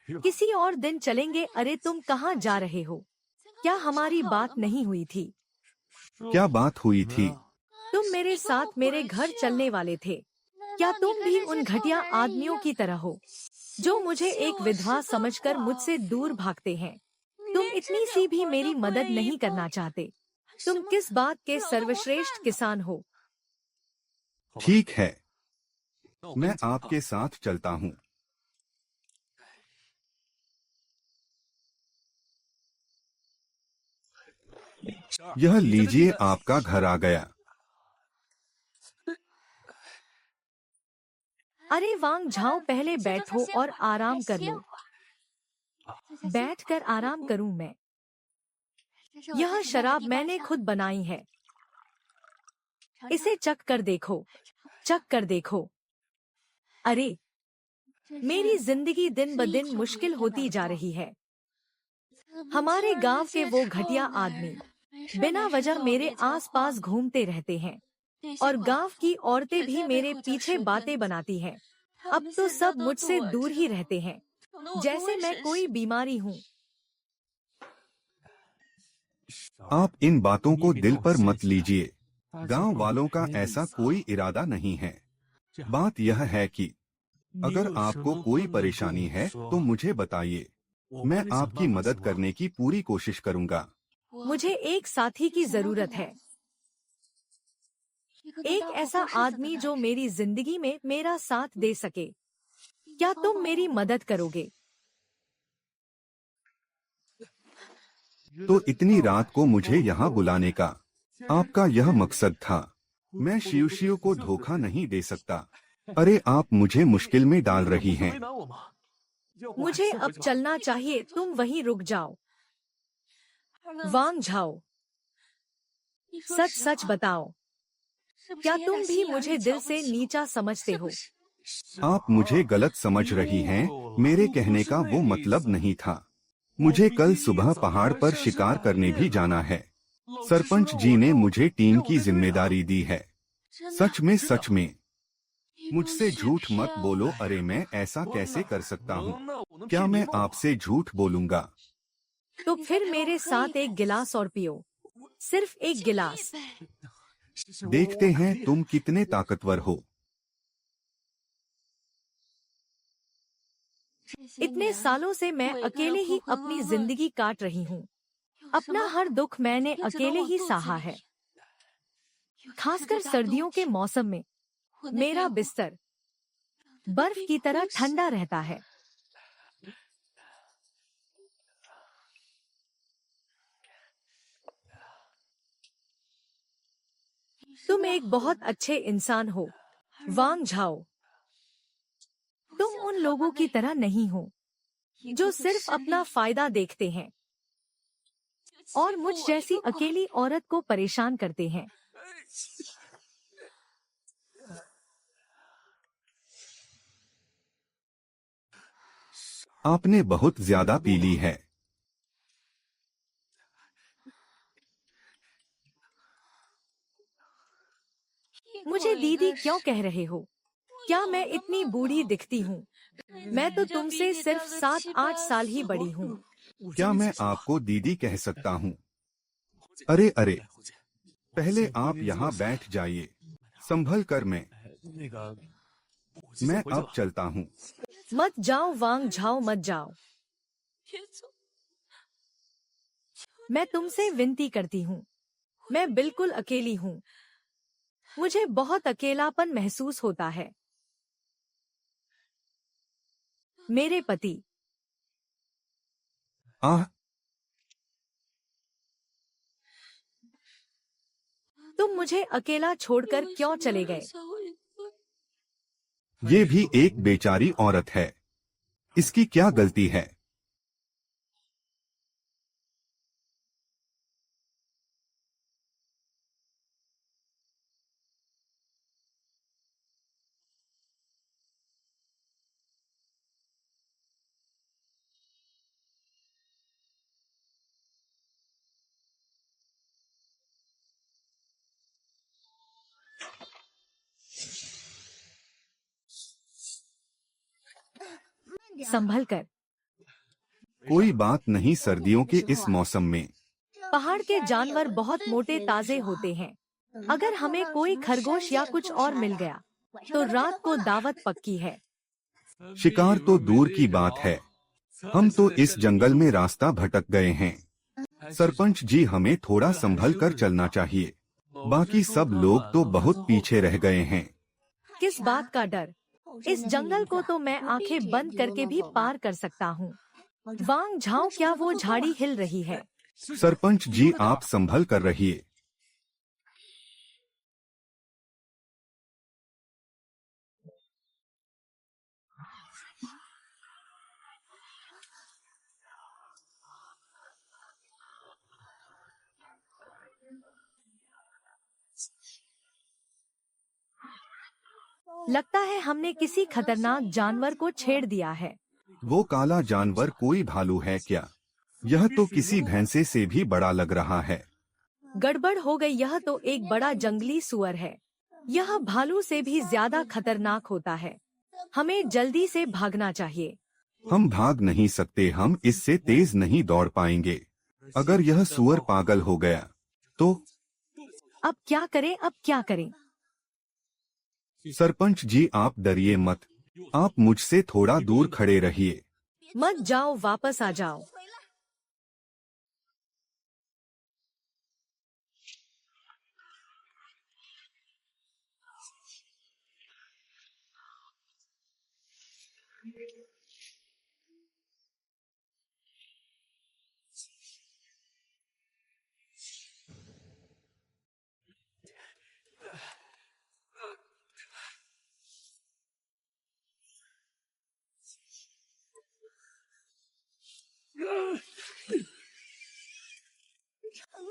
किसी और दिन चलेंगे। अरे, तुम कहाँ जा रहे हो? क्या हमारी बात नहीं हुई थी? क्या बात हुई थी? तुम मेरे साथ मेरे घर चलने वाले थे। क्या तुम भी उन घटिया आदमियों की तरह हो जो मुझे एक विधवा समझकर मुझसे दूर भागते हैं? तुम इतनी सी भी मेरी मदद नहीं करना चाहते। तुम किस बात के सर्वश्रेष्ठ किसान हो? ठीक है, मैं आपके साथ चलता हूँ। यह लीजिए, आपका घर आ गया। अरे वांग झाओ, पहले बैठो और आराम कर लो। बैठकर आराम करूं मैं? यह शराब मैंने खुद बनाई है। इसे चख कर देखो, चख कर देखो। अरे, मेरी जिंदगी दिन ब दिन मुश्किल होती जा रही है। हमारे गांव के वो घटिया आदमी बिना वजह मेरे आसपास घूमते रहते हैं और गांव की औरतें भी मेरे पीछे बातें बनाती हैं। अब तो सब मुझसे दूर ही रहते हैं, जैसे मैं कोई बीमारी हूँ। आप इन बातों को दिल पर मत लीजिए। गांव वालों का ऐसा कोई इरादा नहीं है। बात यह है कि अगर आपको कोई परेशानी है तो मुझे बताइए। मैं आपकी मदद करने की पूरी कोशिश करूंगा। मुझे एक साथी की जरूरत है। एक ऐसा आदमी जो मेरी जिंदगी में मेरा साथ दे सके। क्या तुम मेरी मदद करोगे? तो इतनी रात को मुझे यहाँ बुलाने का आपका यह मकसद था? मैं शिव शिव को धोखा नहीं दे सकता। अरे, आप मुझे मुश्किल में डाल रही हैं। मुझे अब चलना चाहिए। तुम वहीं रुक जाओ। वांग झाओ, सच सच बताओ, क्या तुम भी मुझे दिल से नीचा समझते हो? आप मुझे गलत समझ रही हैं। मेरे कहने का वो मतलब नहीं था। मुझे कल सुबह पहाड़ पर शिकार करने भी जाना है। सरपंच जी ने मुझे टीम की जिम्मेदारी दी है। सच में मुझसे झूठ मत बोलो। अरे, मैं ऐसा कैसे कर सकता हूँ? क्या मैं आपसे झूठ बोलूंगा? तो फिर मेरे साथ एक गिलास और पियो, सिर्फ एक गिलास। देखते हैं तुम कितने ताकतवर हो। इतने सालों से मैं अकेले ही अपनी जिंदगी काट रही हूँ। अपना हर दुख मैंने अकेले ही सहा है। खासकर सर्दियों के मौसम में मेरा बिस्तर बर्फ की तरह ठंडा रहता है। तुम एक बहुत अच्छे इंसान हो, वांग झाओ। तुम उन लोगों की तरह नहीं हो जो सिर्फ अपना फायदा देखते हैं और मुझ जैसी अकेली औरत को परेशान करते हैं। आपने बहुत ज्यादा पी ली है। मुझे दीदी क्यों कह रहे हो? क्या मैं इतनी बूढ़ी दिखती हूँ? मैं तो तुमसे सिर्फ 7-8 साल ही बड़ी हूँ। क्या मैं आपको दीदी कह सकता हूँ? अरे अरे, पहले आप यहाँ बैठ जाइए। संभल कर मैं अब चलता हूँ। मत जाओ वांग झाओ, मत जाओ। मैं तुमसे विनती करती हूँ। मैं बिल्कुल अकेली हूँ। मुझे बहुत अकेलापन महसूस होता है। मेरे पति। आह, तुम मुझे अकेला छोड़कर क्यों चले गए? ये भी एक बेचारी औरत है। इसकी क्या गलती है? संभल कर। कोई बात नहीं, सर्दियों के इस मौसम में पहाड़ के जानवर बहुत मोटे ताजे होते हैं। अगर हमें कोई खरगोश या कुछ और मिल गया तो रात को दावत पक्की है। शिकार तो दूर की बात है, हम तो इस जंगल में रास्ता भटक गए हैं। सरपंच जी, हमें थोड़ा संभल कर चलना चाहिए। बाकी सब लोग तो बहुत पीछे रह गए हैं। किस बात का डर? इस जंगल को तो मैं आंखें बंद करके भी पार कर सकता हूँ। वांग झाओ, क्या वो झाड़ी हिल रही है? सरपंच जी, आप संभल कर रहिए। लगता है हमने किसी खतरनाक जानवर को छेड़ दिया है। वो काला जानवर कोई भालू है क्या? यह तो किसी भैंसे से भी बड़ा लग रहा है। गड़बड़ हो गई, यह तो एक बड़ा जंगली सुअर है। यह भालू से भी ज्यादा खतरनाक होता है। हमें जल्दी से भागना चाहिए। हम भाग नहीं सकते, हम इससे तेज नहीं दौड़ पाएंगे। अगर यह सुअर पागल हो गया तो? अब क्या करें, अब क्या करें? सरपंच जी, आप डरिए मत। आप मुझसे थोड़ा दूर खड़े रहिए। मत जाओ, वापस आ जाओ।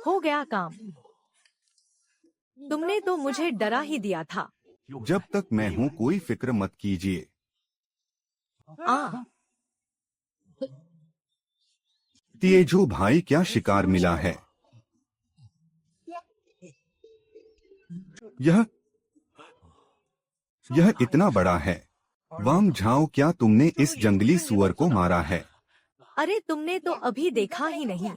हो गया काम। तुमने तो मुझे डरा ही दिया था। जब तक मैं हूँ कोई फिक्र मत कीजिए। आ, तेजू भाई, क्या शिकार मिला है? यह यह इतना बड़ा है। वांग झाओ, क्या तुमने इस जंगली सुअर को मारा है? अरे तुमने तो अभी देखा ही नहीं।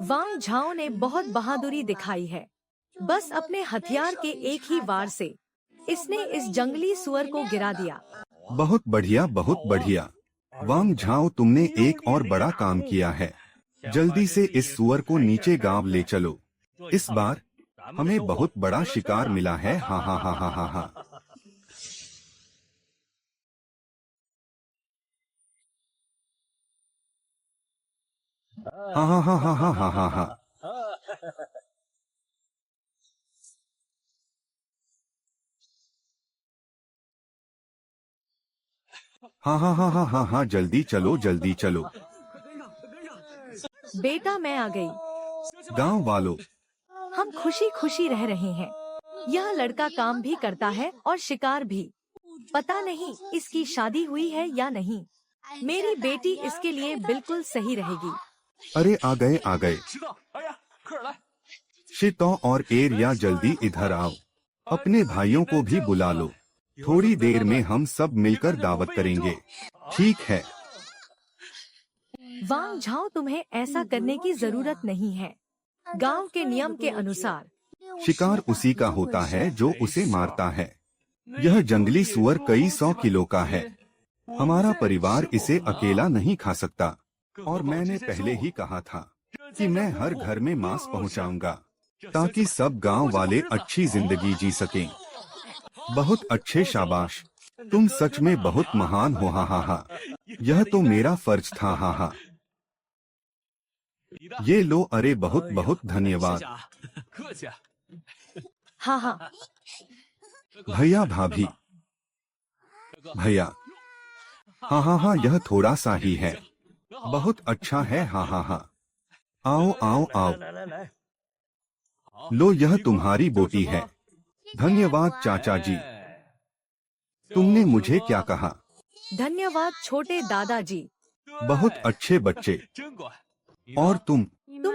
वांग झाओ ने बहुत बहादुरी दिखाई है। बस अपने हथियार के एक ही वार से इसने इस जंगली सुअर को गिरा दिया। बहुत बढ़िया, बहुत बढ़िया। वांग झाओ, तुमने एक और बड़ा काम किया है। जल्दी से इस सुअर को नीचे गांव ले चलो। इस बार हमें बहुत बड़ा शिकार मिला है। हा हा हा हा हा हा। हा हा हा हा हा हा हा। हाँ हाँ हाँ हाँ हाँ हाँ, जल्दी चलो जल्दी चलो। बेटा मैं आ गई। गांव वालों, हम खुशी खुशी रह रहे हैं। यह लड़का काम भी करता है और शिकार भी। पता नहीं इसकी शादी हुई है या नहीं। मेरी बेटी इसके लिए बिल्कुल सही रहेगी। अरे आ गए आ गए। शितो और एरिया जल्दी इधर आओ। अपने भाइयों को भी बुला लो। थोड़ी देर में हम सब मिलकर दावत करेंगे। ठीक है। वांग झाओ, तुम्हें ऐसा करने की जरूरत नहीं है। गांव के नियम के अनुसार शिकार उसी का होता है जो उसे मारता है। यह जंगली सुअर कई 100 किलो का है। हमारा परिवार इसे अकेला नहीं खा सकता। और मैंने पहले ही कहा था कि मैं हर घर में मांस पहुंचाऊंगा ताकि सब गांव वाले अच्छी जिंदगी जी सकें। बहुत अच्छे, शाबाश। तुम सच में बहुत महान हो। हा हा हा। यह तो मेरा फर्ज था। हा हा। ये लो। अरे बहुत बहुत धन्यवाद। हाँ हाँ। भैया भाभी। भैया। हाँ हाँ हाँ, यह थोड़ा सा ही है। बहुत अच्छा है। हाँ हाँ हाँ। आओ आओ आओ। लो, यह तुम्हारी बोटी है। धन्यवाद चाचा जी। तुमने मुझे क्या कहा? धन्यवाद छोटे दादाजी। बहुत अच्छे बच्चे। और तुम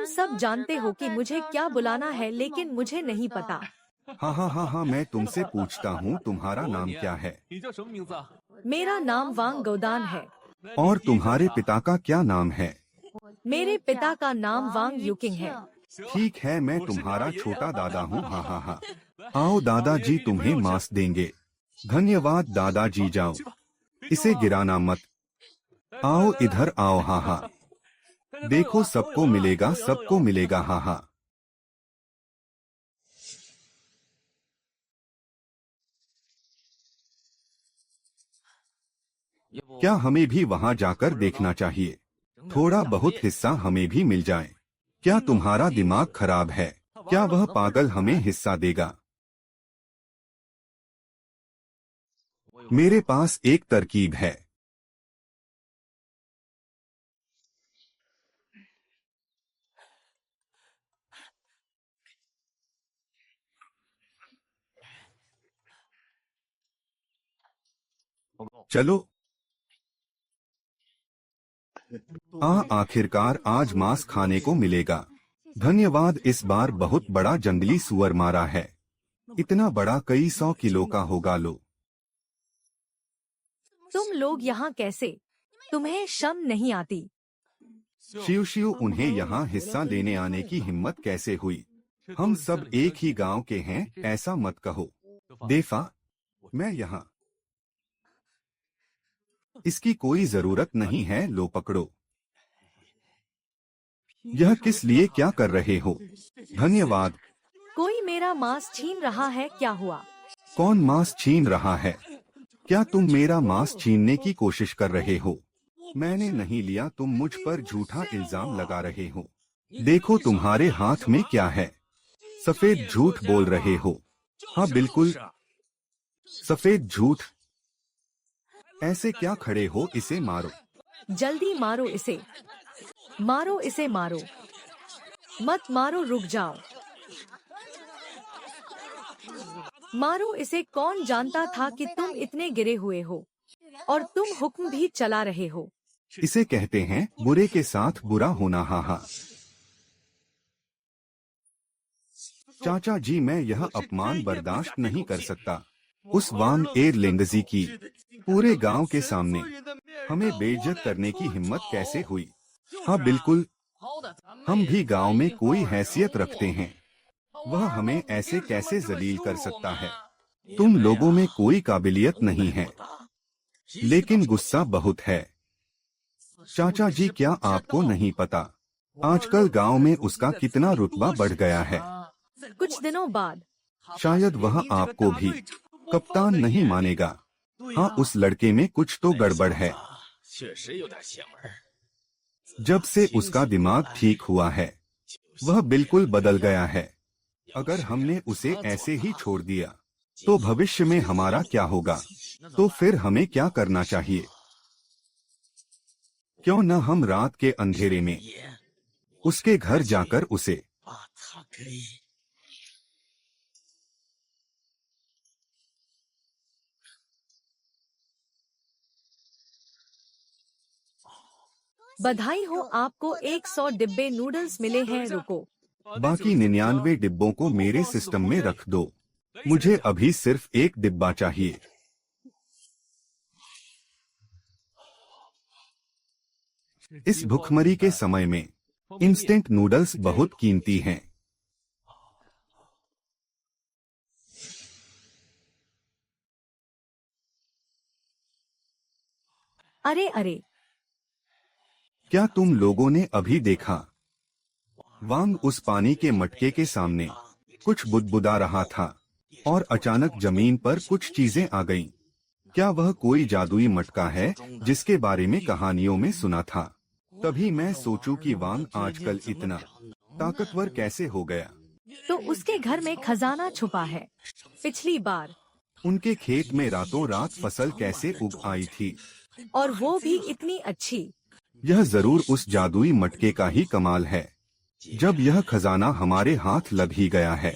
सब जानते हो कि मुझे क्या बुलाना है, लेकिन मुझे नहीं पता। हाँ हाँ हाँ हाँ, मैं तुमसे पूछता हूँ, तुम्हारा नाम क्या है? मेरा नाम वांग गौदान है। और तुम्हारे पिता का क्या नाम है? मेरे पिता का नाम वांग यूकिंग है। ठीक है, मैं तुम्हारा छोटा दादा हूँ। हाँ हाँ हाँ। आओ दादाजी, तुम्हें मांस देंगे। धन्यवाद दादाजी। जाओ, इसे गिराना मत। आओ इधर आओ। हाँ हाँ। देखो, सबको मिलेगा, सबको मिलेगा। हाँ हाँ। क्या हमें भी वहाँ जाकर देखना चाहिए? थोड़ा बहुत हिस्सा हमें भी मिल जाए। क्या तुम्हारा दिमाग खराब है? क्या वह पागल हमें हिस्सा देगा? मेरे पास एक तरकीब है। चलो। आखिरकार आज मांस खाने को मिलेगा। धन्यवाद। इस बार बहुत बड़ा जंगली सुअर मारा है। इतना बड़ा, कई 100 किलो का होगा। लो। तुम लोग यहाँ कैसे? तुम्हें शर्म नहीं आती? शिव शिव, उन्हें यहाँ हिस्सा लेने आने की हिम्मत कैसे हुई? हम सब एक ही गांव के हैं, ऐसा मत कहो। देफा, मैं यहाँ। इसकी कोई जरूरत नहीं है। लो पकड़ो। यह किस लिए? क्या कर रहे हो? धन्यवाद। कोई मेरा मांस छीन रहा है, क्या हुआ? कौन मांस छीन रहा है? क्या तुम मेरा मांस छीनने की कोशिश कर रहे हो? मैंने नहीं लिया। तुम मुझ पर झूठा इल्जाम लगा रहे हो। देखो तुम्हारे हाथ में क्या है। सफेद झूठ बोल रहे हो। हाँ बिल्कुल, सफेद झूठ। ऐसे क्या खड़े हो? इसे मारो। जल्दी मारो इसे। मारो इसे, मारो। मत मारो, रुक जाओ। मारो इसे। कौन जानता था कि तुम इतने गिरे हुए हो? और तुम हुक्म भी चला रहे हो। इसे कहते हैं बुरे के साथ बुरा होना। हाँ हाँ। चाचा जी, मैं यह अपमान बर्दाश्त नहीं कर सकता। उस वांग एर लेंगजी की पूरे गांव के सामने हमें बेइज्जत करने की हिम्मत कैसे हुई? हाँ बिल्कुल, हम भी गांव में कोई हैसियत रखते हैं। वह हमें ऐसे कैसे जलील कर सकता है? तुम लोगों में कोई काबिलियत नहीं है, लेकिन गुस्सा बहुत है। चाचा जी, क्या आपको नहीं पता आजकल गांव में उसका कितना रुतबा बढ़ गया है? कुछ दिनों बाद शायद वह आपको भी कप्तान नहीं मानेगा। हाँ, उस लड़के में कुछ तो गड़बड़ है। जब से उसका दिमाग ठीक हुआ है, वह बिल्कुल बदल गया है। अगर हमने उसे ऐसे ही छोड़ दिया, तो भविष्य में हमारा क्या होगा? तो फिर हमें क्या करना चाहिए? क्यों न हम रात के अंधेरे में उसके घर जाकर उसे बधाई हो, आपको 100 डिब्बे नूडल्स मिले हैं। रुको, बाकी 99 डिब्बों को मेरे सिस्टम में रख दो। मुझे अभी सिर्फ एक डिब्बा चाहिए। इस भुखमरी के समय में इंस्टेंट नूडल्स बहुत कीमती हैं। अरे अरे, क्या तुम लोगों ने अभी देखा? वांग उस पानी के मटके के सामने कुछ बुदबुदा रहा था और अचानक जमीन पर कुछ चीजें आ गईं। क्या वह कोई जादुई मटका है जिसके बारे में कहानियों में सुना था? तभी मैं सोचूं कि वांग आजकल इतना ताकतवर कैसे हो गया। तो उसके घर में खजाना छुपा है। पिछली बार उनके खेत में रातों रात फसल कैसे उग आई थी, और वो भी इतनी अच्छी। यह जरूर उस जादुई मटके का ही कमाल है। जब यह खजाना हमारे हाथ लग ही गया है।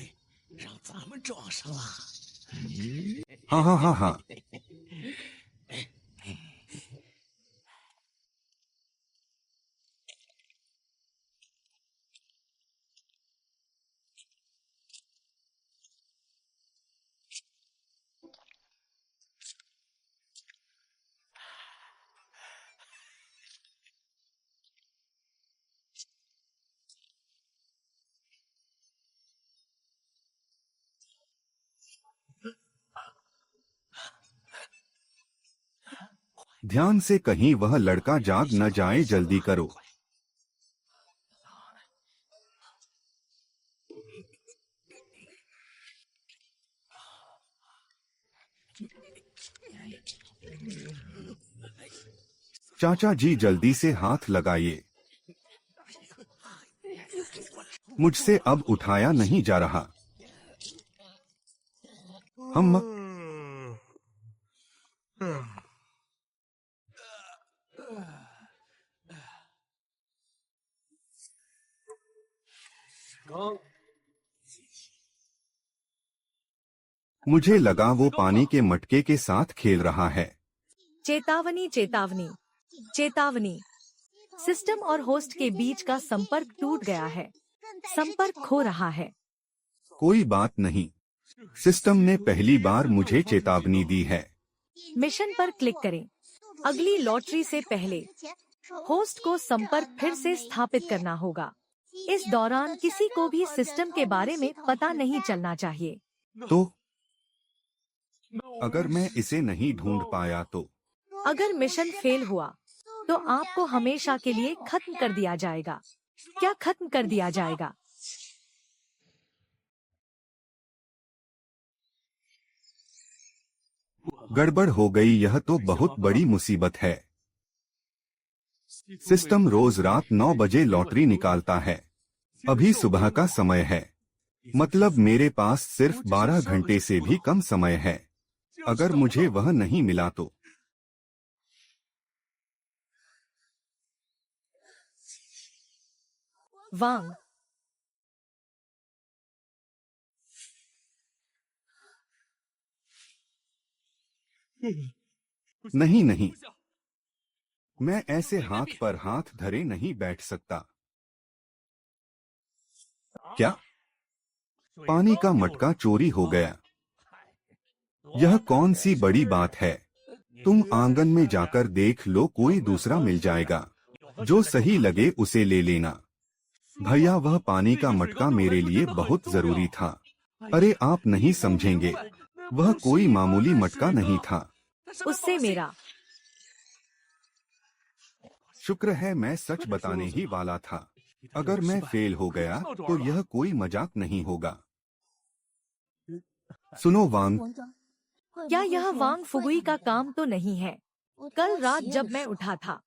हाँ हाँ हाँ हाँ। ध्यान से, कहीं वह लड़का जाग न जाए। जल्दी करो। चाचा जी जल्दी से हाथ लगाइए। मुझसे अब उठाया नहीं जा रहा। हम मुझे लगा वो पानी के मटके के साथ खेल रहा है। चेतावनी चेतावनी चेतावनी, सिस्टम और होस्ट के बीच का संपर्क टूट गया है। संपर्क खो रहा है। कोई बात नहीं, सिस्टम ने पहली बार मुझे चेतावनी दी है। मिशन पर क्लिक करें। अगली लॉटरी से पहले होस्ट को संपर्क फिर से स्थापित करना होगा। इस दौरान किसी को भी सिस्टम के बारे में पता नहीं चलना चाहिए। तो अगर मैं इसे नहीं ढूंढ पाया तो? अगर मिशन फेल हुआ तो आपको हमेशा के लिए खत्म कर दिया जाएगा। क्या खत्म कर दिया जाएगा? गड़बड़ हो गई। यह तो बहुत बड़ी मुसीबत है। सिस्टम रोज रात 9 बजे लॉटरी निकालता है। अभी सुबह का समय है, मतलब मेरे पास सिर्फ 12 घंटे से भी कम समय है। अगर मुझे वह नहीं मिला तो? वांग, नहीं नहीं, मैं ऐसे हाथ पर हाथ धरे नहीं बैठ सकता। क्या? पानी का मटका चोरी हो गया? यह कौन सी बड़ी बात है? तुम आंगन में जाकर देख लो, कोई दूसरा मिल जाएगा। जो सही लगे उसे ले लेना। भैया, वह पानी का मटका मेरे लिए बहुत जरूरी था। अरे आप नहीं समझेंगे, वह कोई मामूली मटका नहीं था। उससे मेरा शुक्र है, मैं सच बताने ही वाला था। अगर मैं फेल हो गया तो यह कोई मजाक नहीं होगा। सुनो वांग, क्या यह वांग फुगुई का काम तो नहीं है? कल रात जब मैं उठा था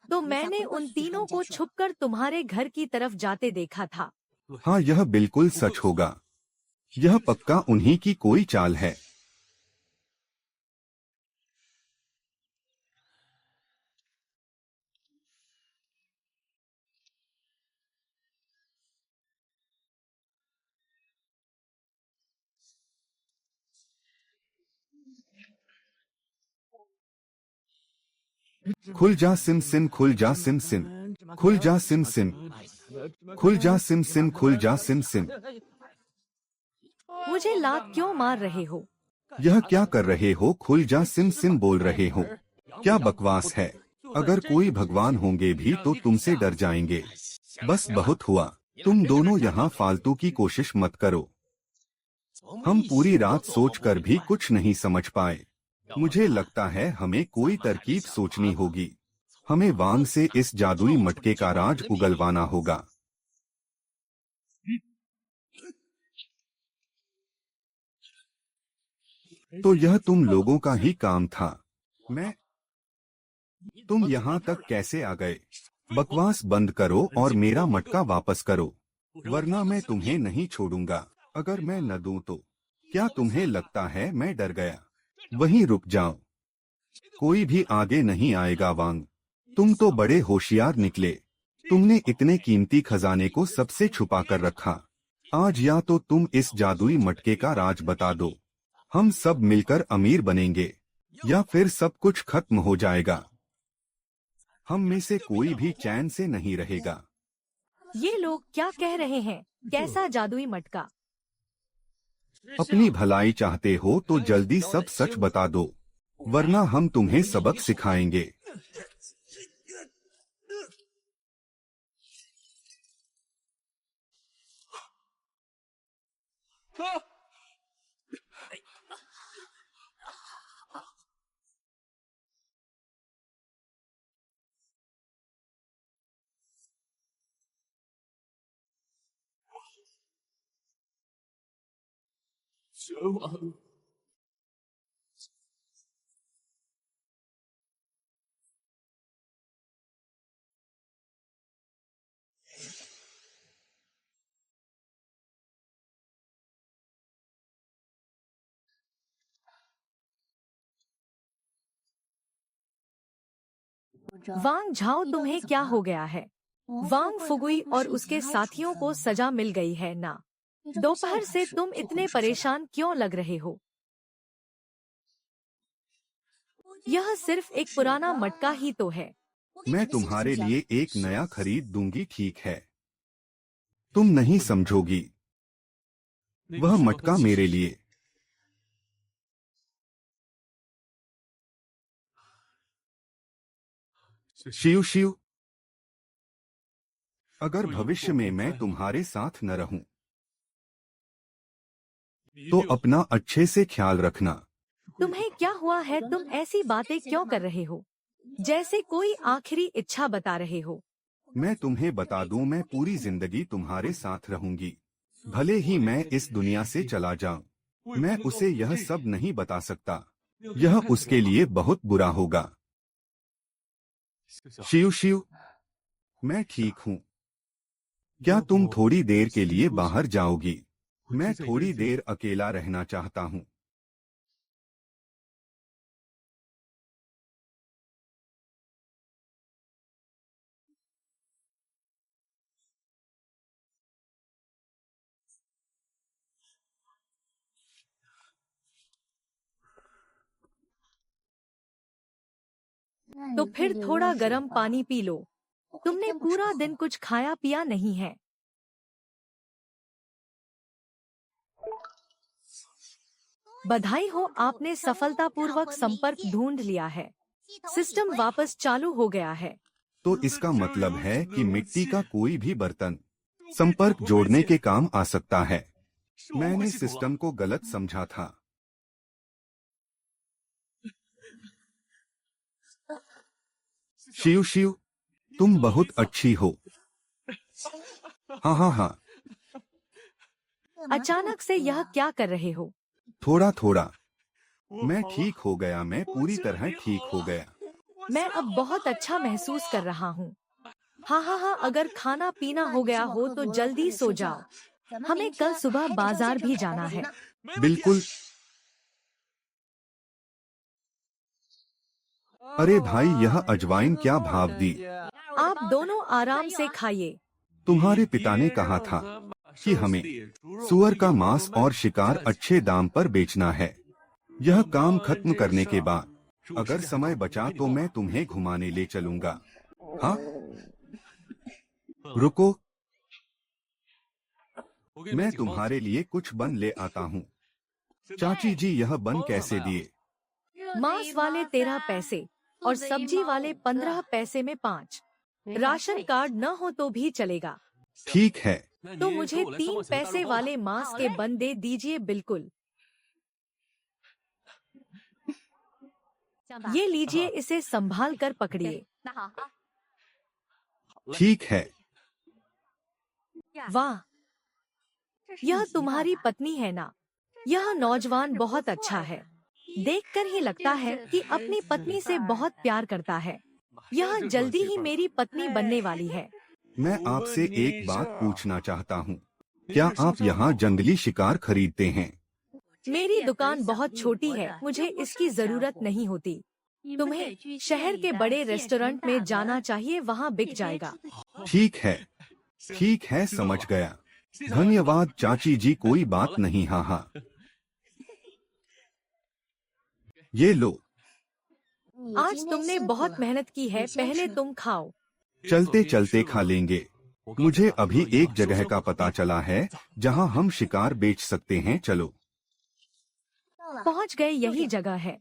तो मैंने उन तीनों को छुपकर तुम्हारे घर की तरफ जाते देखा था। हाँ, यह बिल्कुल सच होगा। यह पक्का उन्हीं की कोई चाल है। खुल जा सिम सिम, खुल जा सिम सिम, खुल जा सिम सिम, खुल जा सिम सिम, खुल जा सिम सिम। मुझे लात क्यों मार रहे हो? यह क्या कर रहे हो? खुल जा सिम सिम बोल रहे हो। क्या बकवास है। अगर कोई भगवान होंगे भी तो तुमसे डर जाएंगे। बस बहुत हुआ। तुम दोनों यहाँ फालतू की कोशिश मत करो। हम पूरी रात सोचकर भी कुछ नहीं समझ पाए। मुझे लगता है हमें कोई तरकीब सोचनी होगी। हमें वांग से इस जादुई मटके का राज उगलवाना होगा। तो यह तुम लोगों का ही काम था। तुम यहाँ तक कैसे आ गए? बकवास बंद करो और मेरा मटका वापस करो, वरना मैं तुम्हें नहीं छोड़ूंगा। अगर मैं न दूं तो क्या तुम्हें लगता है मैं डर गया? वहीं रुक जाओ, कोई भी आगे नहीं आएगा। वांग, तुम तो बड़े होशियार निकले। तुमने इतने कीमती खजाने को सबसे छुपा कर रखा। आज या तो तुम इस जादुई मटके का राज बता दो, हम सब मिलकर अमीर बनेंगे, या फिर सब कुछ खत्म हो जाएगा। हम में से कोई भी चैन से नहीं रहेगा। ये लोग क्या कह रहे हैं? कैसा जादुई मटका? अपनी भलाई चाहते हो तो जल्दी सब सच बता दो, वरना हम तुम्हें सबक सिखाएंगे। वांग झाओ, तुम्हें क्या हो गया है? वांग फुगुई और उसके साथियों को सजा मिल गई है ना? दोपहर से तुम इतने परेशान क्यों लग रहे हो? यह सिर्फ एक पुराना मटका ही तो है। मैं तुम्हारे लिए एक नया खरीद दूंगी, ठीक है? तुम नहीं समझोगी। वह मटका मेरे लिए। शिव शिव, अगर भविष्य में मैं तुम्हारे साथ न रहूं तो अपना अच्छे से ख्याल रखना। तुम्हें क्या हुआ है? तुम ऐसी बातें क्यों कर रहे हो, जैसे कोई आखिरी इच्छा बता रहे हो? मैं तुम्हें बता दूं, मैं पूरी जिंदगी तुम्हारे साथ रहूंगी, भले ही मैं इस दुनिया से चला जाऊं। मैं उसे यह सब नहीं बता सकता, यह उसके लिए बहुत बुरा होगा। शिव शिव, मैं ठीक हूँ। क्या तुम थोड़ी देर के लिए बाहर जाओगी? मैं थोड़ी देर अकेला रहना चाहता हूँ। तो फिर थोड़ा गर्म पानी पी लो। तुमने पूरा दिन कुछ खाया पिया नहीं है। बधाई हो, आपने सफलतापूर्वक संपर्क ढूंढ लिया है। सिस्टम वापस चालू हो गया है। तो इसका मतलब है कि मिट्टी का कोई भी बर्तन संपर्क जोड़ने के काम आ सकता है। मैंने सिस्टम को गलत समझा था। शिव शिव, तुम बहुत अच्छी हो। हाँ हाँ हाँ। अचानक से यह क्या कर रहे हो? थोड़ा थोड़ा। मैं ठीक हो गया, मैं पूरी तरह ठीक हो गया। मैं अब बहुत अच्छा महसूस कर रहा हूँ। हाँ हाँ हाँ, अगर खाना पीना हो गया हो तो जल्दी सो जाओ। हमें कल सुबह बाजार भी जाना है। बिल्कुल। अरे भाई, यह अजवाइन क्या भाव दी? आप दोनों आराम से खाइए। तुम्हारे पिता ने कहा था कि हमें सुअर का मांस और शिकार अच्छे दाम पर बेचना है। यह काम खत्म करने के बाद अगर समय बचा तो मैं तुम्हें घुमाने ले चलूंगा। हाँ, रुको, मैं तुम्हारे लिए कुछ बन ले आता हूँ। चाची जी, यह बन कैसे दिए? मांस वाले 13 पैसे और सब्जी वाले 15 पैसे में 5। राशन कार्ड न हो तो भी चलेगा। ठीक है, तो मुझे 3 पैसे वाले मांस के बन दे दीजिए। बिल्कुल, ये लीजिए, इसे संभाल कर पकड़िए। ठीक है। वाह, यह तुम्हारी पत्नी है ना? यह नौजवान बहुत अच्छा है। देखकर ही लगता है कि अपनी पत्नी से बहुत प्यार करता है। यह जल्दी ही मेरी पत्नी बनने वाली है। मैं आपसे एक बात पूछना चाहता हूँ, क्या आप यहाँ जंगली शिकार खरीदते हैं? मेरी दुकान बहुत छोटी है, मुझे इसकी जरूरत नहीं होती। तुम्हें शहर के बड़े रेस्टोरेंट में जाना चाहिए, वहाँ बिक जाएगा। ठीक है, समझ गया। धन्यवाद चाची जी, कोई बात नहीं। हाँ हाँ, ये लो। आज तुमने बहुत मेहनत की है, पहले तुम खाओ। चलते चलते खा लेंगे। मुझे अभी एक जगह का पता चला है जहाँ हम शिकार बेच सकते हैं। चलो। पहुँच गए, यही जगह है।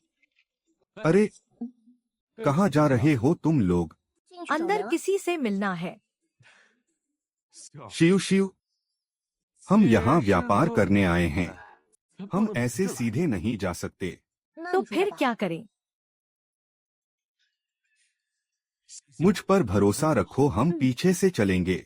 अरे, कहाँ जा रहे हो तुम लोग? अंदर किसी से मिलना है। शिव शिव, हम यहाँ व्यापार करने आए हैं। हम ऐसे सीधे नहीं जा सकते। तो फिर क्या करें? मुझ पर भरोसा रखो, हम पीछे से चलेंगे।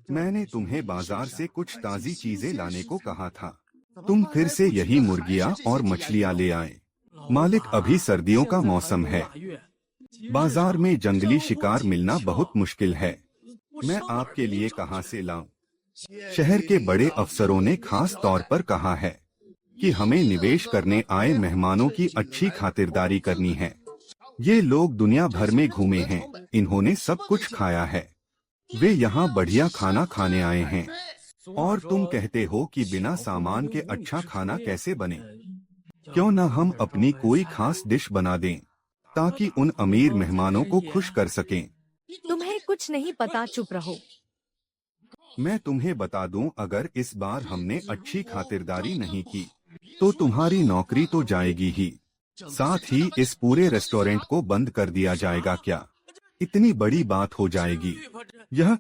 मैंने तुम्हें बाजार से कुछ ताजी चीजें लाने को कहा था। तुम फिर से यही मुर्गियां और मछलियां ले आए। मालिक, अभी सर्दियों का मौसम है। बाजार में जंगली शिकार मिलना बहुत मुश्किल है। मैं आपके लिए कहाँ से लाऊं? शहर के बड़े अफसरों ने खास तौर पर कहा है कि हमें निवेश करने आए मेहमानों की अच्छी खातिरदारी करनी है। ये लोग दुनिया भर में घूमे हैं, इन्होंने सब कुछ खाया है। वे यहाँ बढ़िया खाना खाने आए हैं और तुम कहते हो कि बिना सामान के अच्छा खाना कैसे बने? क्यों न हम अपनी कोई खास डिश बना दें ताकि उन अमीर मेहमानों को खुश कर सकें। तुम्हें कुछ नहीं पता, चुप रहो। मैं तुम्हें बता दूं, अगर इस बार हमने अच्छी खातिरदारी नहीं की तो तुम्हारी नौकरी तो जाएगी ही, साथ ही इस पूरे रेस्टोरेंट को बंद कर दिया जाएगा। क्या इतनी बड़ी बात हो जाएगी? यह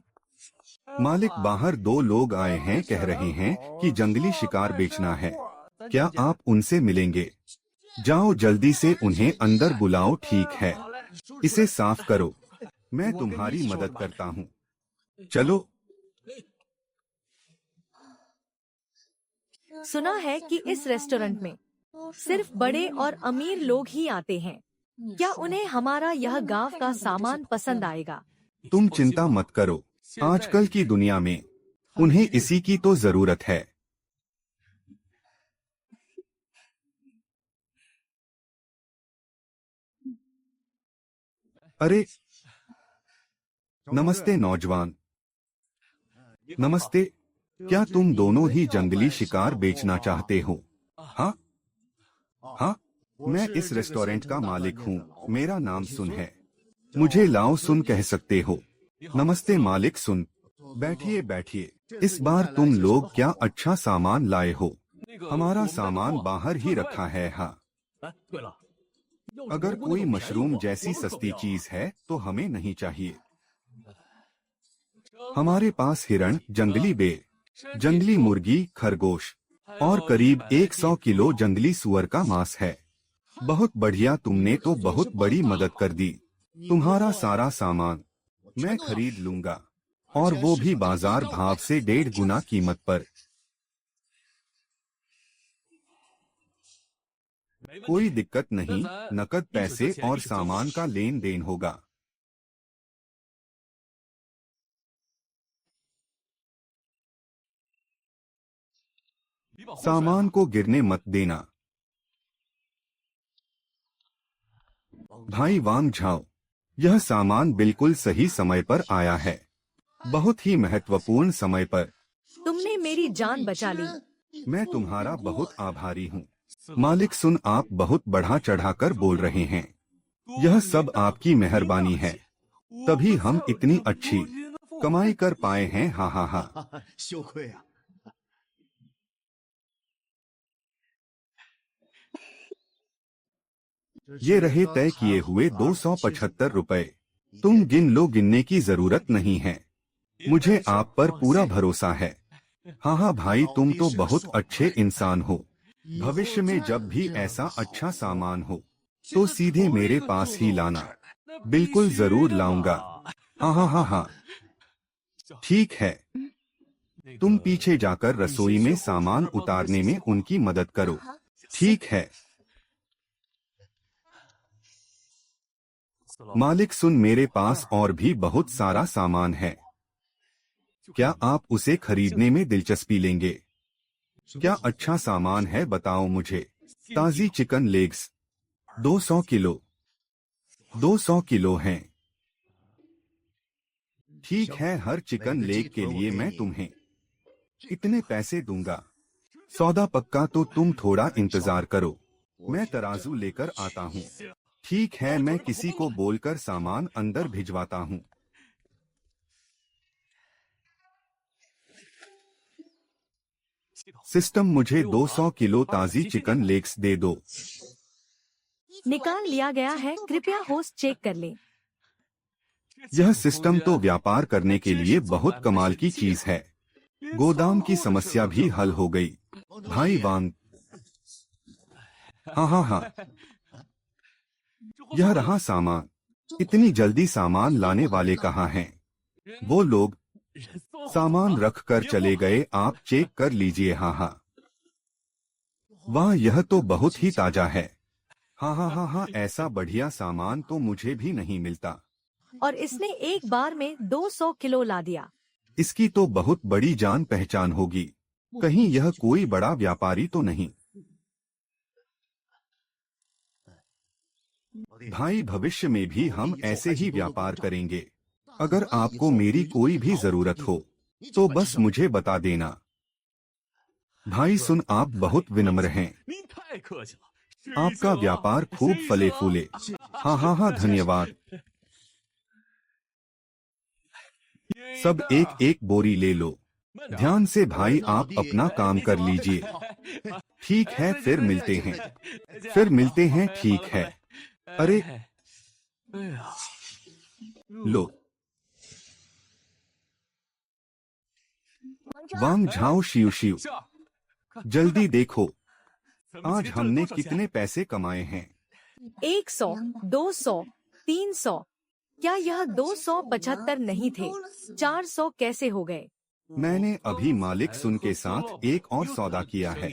मालिक, बाहर 2 लोग आए हैं, कह रहे हैं कि जंगली शिकार बेचना है। क्या आप उनसे मिलेंगे? जाओ जल्दी से उन्हें अंदर बुलाओ। ठीक है, इसे साफ करो, मैं तुम्हारी मदद करता हूँ। चलो। सुना है कि इस रेस्टोरेंट में सिर्फ बड़े और अमीर लोग ही आते हैं। क्या उन्हें हमारा यह गांव का सामान पसंद आएगा? तुम चिंता मत करो, आजकल की दुनिया में उन्हें इसी की तो जरूरत है। अरे, नमस्ते नौजवान। नमस्ते। क्या तुम दोनों ही जंगली शिकार बेचना चाहते हो? हाँ हाँ, मैं इस रेस्टोरेंट का मालिक हूँ, मेरा नाम सुन है। मुझे लाओ सुन कह सकते हो। नमस्ते मालिक सुन। बैठिए बैठिए। इस बार तुम लोग क्या अच्छा सामान लाए हो? हमारा सामान बाहर ही रखा है। हाँ, अगर कोई मशरूम जैसी सस्ती चीज है तो हमें नहीं चाहिए। हमारे पास हिरण, जंगली बेर, जंगली मुर्गी, खरगोश और करीब 100 किलो जंगली सुअर का मांस है। बहुत बढ़िया, तुमने तो बहुत बड़ी मदद कर दी। तुम्हारा सारा सामान मैं खरीद लूंगा, और वो भी बाजार भाव से 1.5 गुना कीमत पर। कोई दिक्कत नहीं, नकद पैसे और सामान का लेन देन होगा। सामान को गिरने मत देना। भाई वांग झाओ, यह सामान बिल्कुल सही समय पर आया है, बहुत ही महत्वपूर्ण समय पर। तुमने मेरी जान बचा ली। मैं तुम्हारा बहुत आभारी हूँ। मालिक सुन, आप बहुत बढ़ा चढ़ाकर बोल रहे हैं। यह सब आपकी मेहरबानी है, तभी हम इतनी अच्छी कमाई कर पाए हैं। हा हा हा। 羞愧啊！ ये रहे तय किए हुए 275 रुपए। तुम गिन लो, गिनने की जरूरत नहीं है, मुझे आप पर पूरा भरोसा है। हाँ हाँ भाई, तुम तो बहुत अच्छे इंसान हो। भविष्य में जब भी ऐसा अच्छा सामान हो तो सीधे मेरे पास ही लाना। बिल्कुल जरूर लाऊंगा। हाँ हाँ हाँ हाँ, ठीक है। तुम पीछे जाकर रसोई में सामान उतारने में उनकी मदद करो। ठीक है। मालिक सुन, मेरे पास और भी बहुत सारा सामान है, क्या आप उसे खरीदने में दिलचस्पी लेंगे? क्या अच्छा सामान है बताओ मुझे। ताजी चिकन लेग्स 200 किलो। 200 किलो हैं। ठीक है, हर चिकन लेग के लिए मैं तुम्हें इतने पैसे दूंगा। सौदा पक्का, तो तुम थोड़ा इंतजार करो, मैं तराजू लेकर आता हूँ। ठीक है, मैं किसी को बोलकर सामान अंदर भिजवाता हूँ। सिस्टम, मुझे 200 किलो ताजी चिकन लेग्स दे दो। निकाल लिया गया है, कृपया होस्ट चेक कर लें। यह सिस्टम तो व्यापार करने के लिए बहुत कमाल की चीज है। गोदाम की समस्या भी हल हो गई। भाई वांग। हाँ हाँ हाँ, यह रहा सामान। इतनी जल्दी सामान लाने वाले कहाँ हैं? वो लोग सामान रख कर चले गए, आप चेक कर लीजिए। हाँ हाँ, वाह, यह तो बहुत ही ताजा है। हाँ हाँ हाँ हाँ, ऐसा बढ़िया सामान तो मुझे भी नहीं मिलता। और इसने एक बार में 200 किलो ला दिया। इसकी तो बहुत बड़ी जान पहचान होगी, कहीं यह कोई बड़ा व्यापारी तो नहीं। भाई, भविष्य में भी हम ऐसे ही व्यापार करेंगे। अगर आपको मेरी कोई भी जरूरत हो तो बस मुझे बता देना। भाई सुन, आप बहुत विनम्र हैं, 您太客气了。 आपका व्यापार खूब फले फूले। हाँ हाँ हाँ, धन्यवाद। सब एक एक बोरी ले लो। ध्यान से भाई, आप अपना काम कर लीजिए। ठीक है, फिर मिलते हैं। फिर मिलते हैं, ठीक है। अरे लो, वांग झाओ शिव शिव, जल्दी देखो आज हमने कितने पैसे कमाए हैं। 100, 200, 300। क्या यह 275 नहीं थे? 400 कैसे हो गए? मैंने अभी मालिक सुन के साथ एक और सौदा किया है।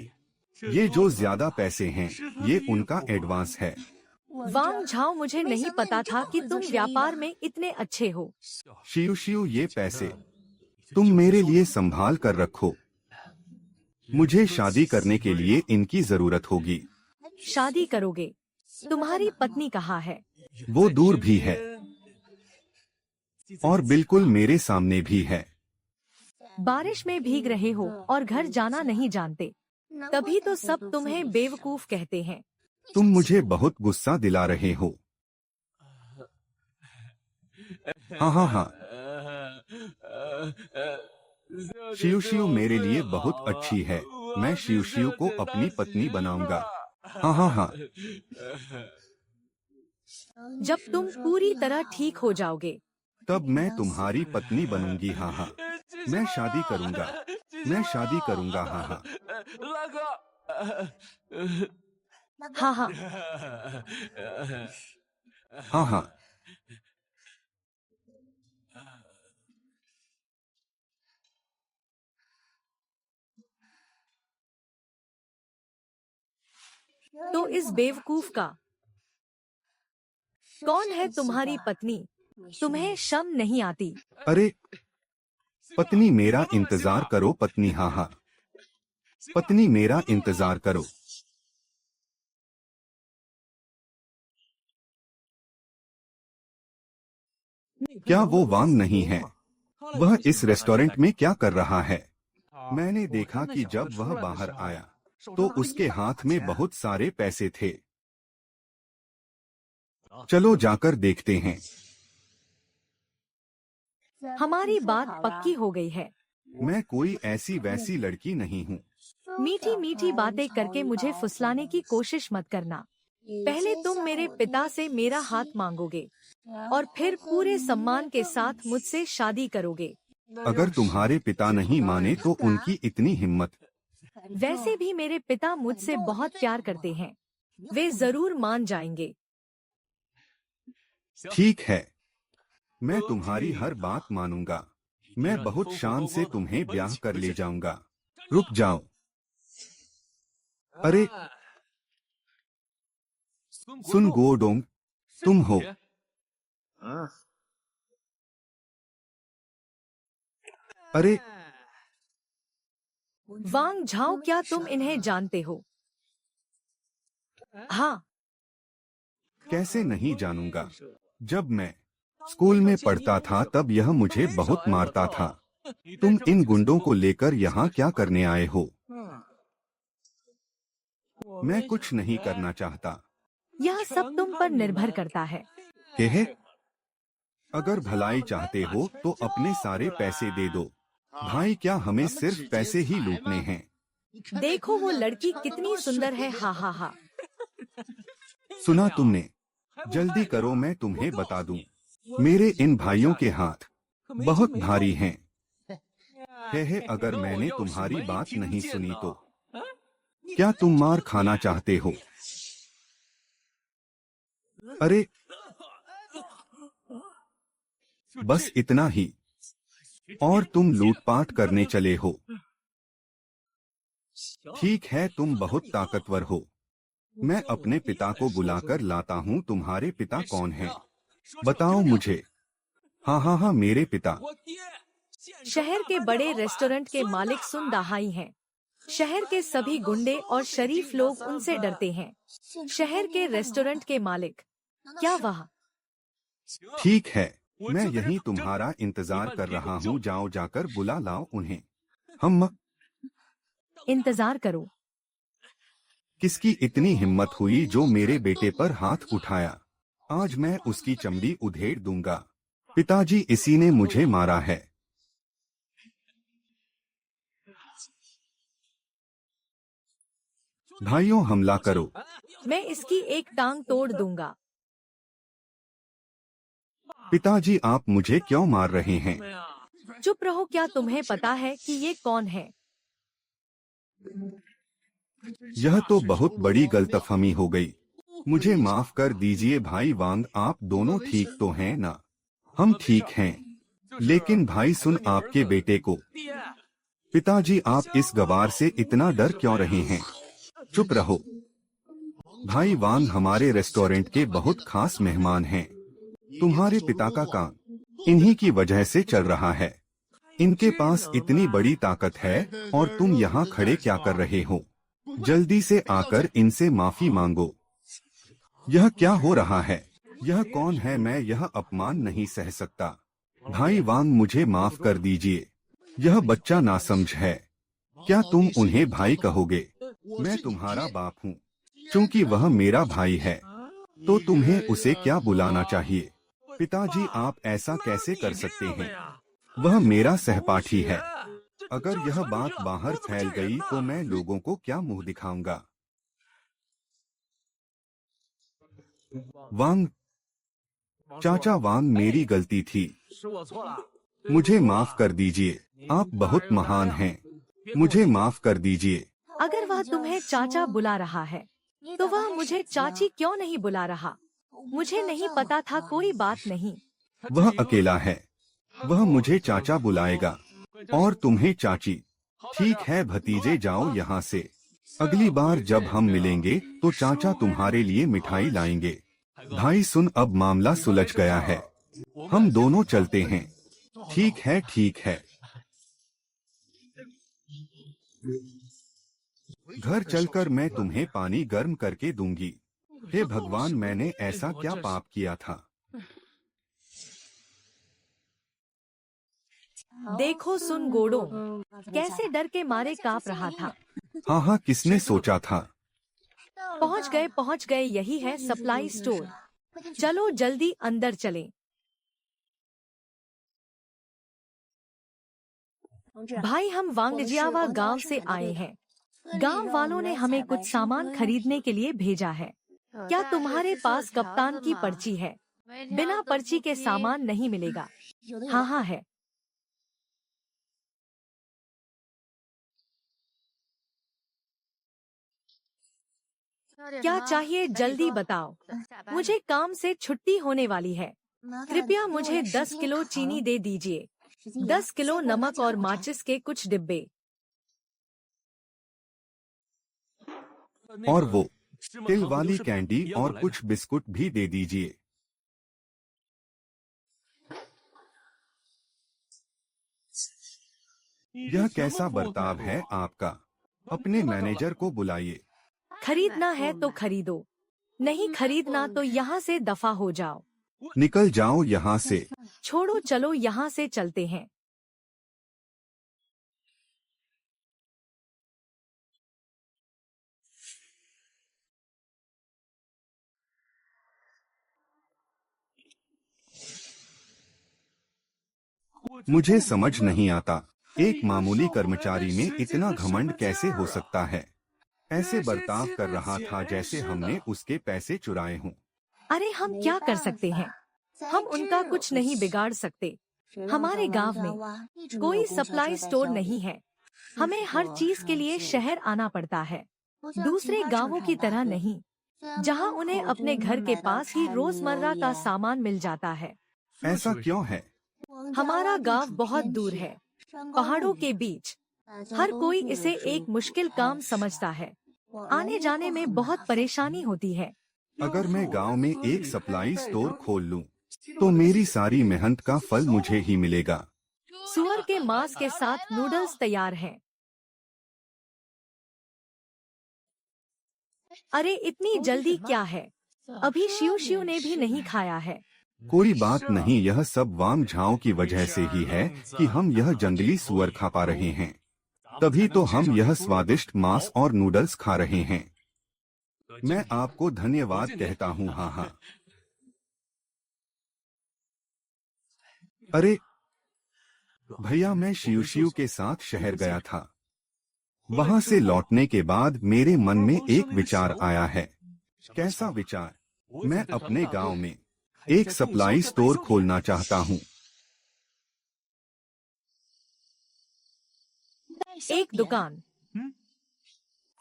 ये जो ज्यादा पैसे हैं, ये उनका एडवांस है। वांग झाओ, मुझे नहीं पता था कि तुम व्यापार में इतने अच्छे हो। शिव शिव, ये पैसे तुम मेरे लिए संभाल कर रखो, मुझे शादी करने के लिए इनकी जरूरत होगी। शादी करोगे? तुम्हारी पत्नी कहाँ है? वो दूर भी है और बिल्कुल मेरे सामने भी है। बारिश में भीग रहे हो और घर जाना नहीं जानते, तभी तो सब तुम्हें बेवकूफ कहते हैं। तुम मुझे बहुत गुस्सा दिला रहे हो। हाँ हाँ हाँ, शिव शिव मेरे लिए बहुत अच्छी है, मैं शिव शिव को अपनी पत्नी बनाऊंगा। हाँ हाँ हाँ, जब तुम पूरी तरह ठीक हो जाओगे तब मैं तुम्हारी पत्नी बनूंगी। हाँ हाँ, मैं शादी करूंगा, मैं शादी करूंगा। हाँ हाँ 拉哥， हाँ हाँ। हाँ हाँ, तो इस बेवकूफ का कौन है तुम्हारी पत्नी? तुम्हें शर्म नहीं आती? अरे पत्नी, मेरा इंतजार करो। पत्नी, हाँ हाँ, पत्नी मेरा इंतजार करो। क्या वो वांग नहीं है? वह इस रेस्टोरेंट में क्या कर रहा है? मैंने देखा कि जब वह बाहर आया तो उसके हाथ में बहुत सारे पैसे थे। चलो जाकर देखते हैं। हमारी बात पक्की हो गई है। मैं कोई ऐसी वैसी लड़की नहीं हूँ। मीठी मीठी बातें करके मुझे फुसलाने की कोशिश मत करना। पहले तुम मेरे पिता से मेरा हाथ मांगोगे और फिर पूरे सम्मान के साथ मुझसे शादी करोगे। अगर तुम्हारे पिता नहीं माने तो उनकी इतनी हिम्मत। वैसे भी मेरे पिता मुझसे बहुत प्यार करते हैं, वे जरूर मान जाएंगे। ठीक है, मैं तुम्हारी हर बात मानूंगा। मैं बहुत शान से तुम्हें ब्याह कर ले जाऊंगा। रुक जाओ। अरे सुन गोडोंग, तुम हो? अरे वांग झाओ, क्या तुम इन्हें जानते हो? हाँ। कैसे नहीं जानूंगा। जब मैं स्कूल में पढ़ता था तब यह मुझे बहुत मारता था। तुम इन गुंडों को लेकर यहाँ क्या करने आए हो? मैं कुछ नहीं करना चाहता। यह सब तुम पर निर्भर करता है। है? अगर भलाई चाहते हो तो अपने सारे पैसे दे दो। भाई, क्या हमें सिर्फ पैसे ही लूटने हैं? देखो वो लड़की कितनी सुंदर है। हा हा हा। सुना तुमने? जल्दी करो, मैं तुम्हें बता दूं। मेरे इन भाइयों के हाथ बहुत भारी हैं। अगर मैंने तुम्हारी बात नहीं सुनी तो क्या तुम मार खाना चाहते हो? अरे बस इतना ही, और तुम लूटपाट करने चले हो। ठीक है, तुम बहुत ताकतवर हो। मैं अपने पिता को बुलाकर लाता हूँ। तुम्हारे पिता कौन हैं? बताओ मुझे। हाँ हाँ हाँ, मेरे पिता शहर के बड़े रेस्टोरेंट के मालिक सुन दहाई हैं। शहर के सभी गुंडे और शरीफ लोग उनसे डरते हैं। शहर के रेस्टोरेंट के मालिक। क्या वह? ठीक है, मैं यहीं तुम्हारा इंतजार कर रहा हूँ। जाओ, जाकर बुला लाओ उन्हें। हम इंतजार करो। किसकी इतनी हिम्मत हुई जो मेरे बेटे पर हाथ उठाया? आज मैं उसकी चमड़ी उधेड़ दूंगा। पिताजी, इसी ने मुझे मारा है। भाइयों, हमला करो। मैं इसकी एक टांग तोड़ दूंगा। पिताजी, आप मुझे क्यों मार रहे हैं? चुप रहो। क्या तुम्हें पता है कि ये कौन है? यह तो बहुत बड़ी गलतफहमी हो गई। मुझे माफ कर दीजिए भाई वांग, आप दोनों ठीक तो हैं ना? हम ठीक हैं, लेकिन भाई सुन आपके बेटे को। पिताजी, आप इस गवार से इतना डर क्यों रहे हैं? चुप रहो। भाई वांग हमारे रेस्टोरेंट के बहुत खास मेहमान हैं। तुम्हारे पिता का काम इन्हीं की वजह से चल रहा है। इनके पास इतनी बड़ी ताकत है और तुम यहाँ खड़े क्या कर रहे हो? जल्दी से आकर इनसे माफी मांगो। यह क्या हो रहा है? यह कौन है? मैं यह अपमान नहीं सह सकता। भाई वांग, मुझे माफ कर दीजिए। यह बच्चा नासमझ है। क्या तुम उन्हें भाई कहोगे? मैं तुम्हारा बाप हूँ। क्योंकि वह मेरा भाई है तो तुम्हें उसे क्या बुलाना चाहिए? पिताजी, आप ऐसा कैसे कर सकते हैं? वह मेरा सहपाठी है। अगर यह बात बाहर फैल गई तो मैं लोगों को क्या मुंह दिखाऊंगा? वांग, चाचा वांग, मेरी गलती थी। मुझे माफ कर दीजिए। आप बहुत महान हैं। मुझे माफ कर दीजिए। अगर वह तुम्हें चाचा बुला रहा है तो वह मुझे चाची क्यों नहीं बुला रहा? मुझे नहीं पता था। कोई बात नहीं। वह अकेला है। वह मुझे चाचा बुलाएगा और तुम्हें चाची। ठीक है भतीजे, जाओ यहाँ से। अगली बार जब हम मिलेंगे तो चाचा तुम्हारे लिए मिठाई लाएंगे। भाई सुन, अब मामला सुलझ गया है। हम दोनों चलते हैं। ठीक है, ठीक है। घर चलकर मैं तुम्हें पानी गर्म करके दूंगी। हे भगवान, मैंने ऐसा क्या पाप किया था? देखो सुन गोड़ो, कैसे डर के मारे कांप रहा था। हाँ हाँ, किसने सोचा था। पहुंच गए, यही है सप्लाई स्टोर। चलो जल्दी अंदर चलें। भाई हम वांगजियावा गांव से आए हैं। गांव वालों ने हमें कुछ सामान खरीदने के लिए भेजा है। क्या तुम्हारे पास कप्तान की पर्ची है? बिना पर्ची के सामान नहीं मिलेगा। हाँ हाँ है। क्या चाहिए जल्दी बताओ, मुझे काम से छुट्टी होने वाली है। कृपया मुझे 10 किलो चीनी दे दीजिए, 10 किलो नमक और माचिस के कुछ डिब्बे। और वो तिल वाली कैंडी और कुछ बिस्कुट भी दे दीजिए। यह कैसा बर्ताव है आपका? अपने मैनेजर को बुलाइए। खरीदना है तो खरीदो, नहीं खरीदना तो यहाँ से दफा हो जाओ। निकल जाओ यहाँ से। छोड़ो, चलो यहाँ से चलते हैं। मुझे समझ नहीं आता, एक मामूली कर्मचारी में इतना घमंड कैसे हो सकता है। ऐसे बर्ताव कर रहा था जैसे हमने उसके पैसे चुराए हों। अरे हम क्या कर सकते हैं, हम उनका कुछ नहीं बिगाड़ सकते। हमारे गांव में कोई सप्लाई स्टोर नहीं है, हमें हर चीज के लिए शहर आना पड़ता है। दूसरे गांवों की तरह नहीं, जहां उन्हें अपने घर के पास ही रोजमर्रा का सामान मिल जाता है। ऐसा क्यों है? हमारा गांव बहुत दूर है, पहाड़ों के बीच। हर कोई इसे एक मुश्किल काम समझता है। आने जाने में बहुत परेशानी होती है। अगर मैं गांव में एक सप्लाई स्टोर खोल लूं, तो मेरी सारी मेहनत का फल मुझे ही मिलेगा। सुअर के मांस के साथ नूडल्स तैयार हैं। अरे इतनी जल्दी क्या है, अभी शिव शिव ने भी नहीं खाया है। कोई बात नहीं, यह सब वाम झाओं की वजह से ही है कि हम यह जंगली सुअर खा पा रहे हैं। तभी तो हम यह स्वादिष्ट मांस और नूडल्स खा रहे हैं। मैं आपको धन्यवाद कहता हूँ। हाँ हाँ। अरे भैया, मैं शिव शिव के साथ शहर गया था। वहाँ से लौटने के बाद मेरे मन में एक विचार आया है। कैसा विचार? मैं अपने गांव में एक सप्लाई स्टोर खोलना चाहता हूँ। एक दुकान।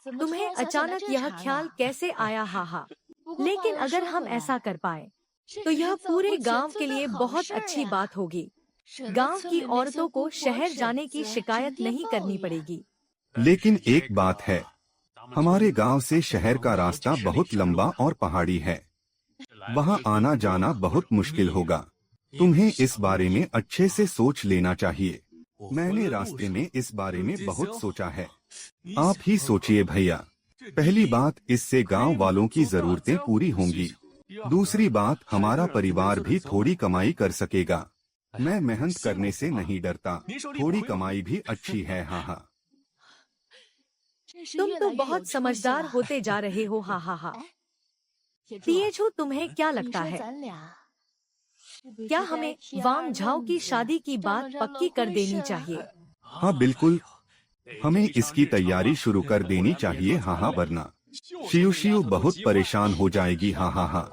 तुम्हें अचानक यह ख्याल कैसे आया? हा, लेकिन अगर हम ऐसा कर पाए तो यह पूरे गांव के लिए बहुत अच्छी बात होगी। गांव की औरतों को शहर जाने की शिकायत नहीं करनी पड़ेगी। लेकिन एक बात है, हमारे गांव से शहर का रास्ता बहुत लंबा और पहाड़ी है। वहां आना जाना बहुत मुश्किल होगा। तुम्हें इस बारे में अच्छे से सोच लेना चाहिए। मैंने रास्ते में इस बारे में बहुत सोचा है। आप ही सोचिए भैया। पहली बात, इससे गांव वालों की जरूरतें पूरी होंगी। दूसरी बात, हमारा परिवार भी थोड़ी कमाई कर सकेगा। मैं मेहनत करने से नहीं डरता, थोड़ी कमाई भी अच्छी है। हाँ हाँ। तुम तो बहुत समझदार होते जा रहे हो। हा। तिएझू, तुम्हें क्या लगता है, क्या हमें वांग झाओ की शादी की बात पक्की कर देनी चाहिए? हाँ बिल्कुल, हमें इसकी तैयारी शुरू कर देनी चाहिए। हाँ हाँ, वरना शिव शिव बहुत परेशान हो जाएगी। हाँ हाँ हाँ।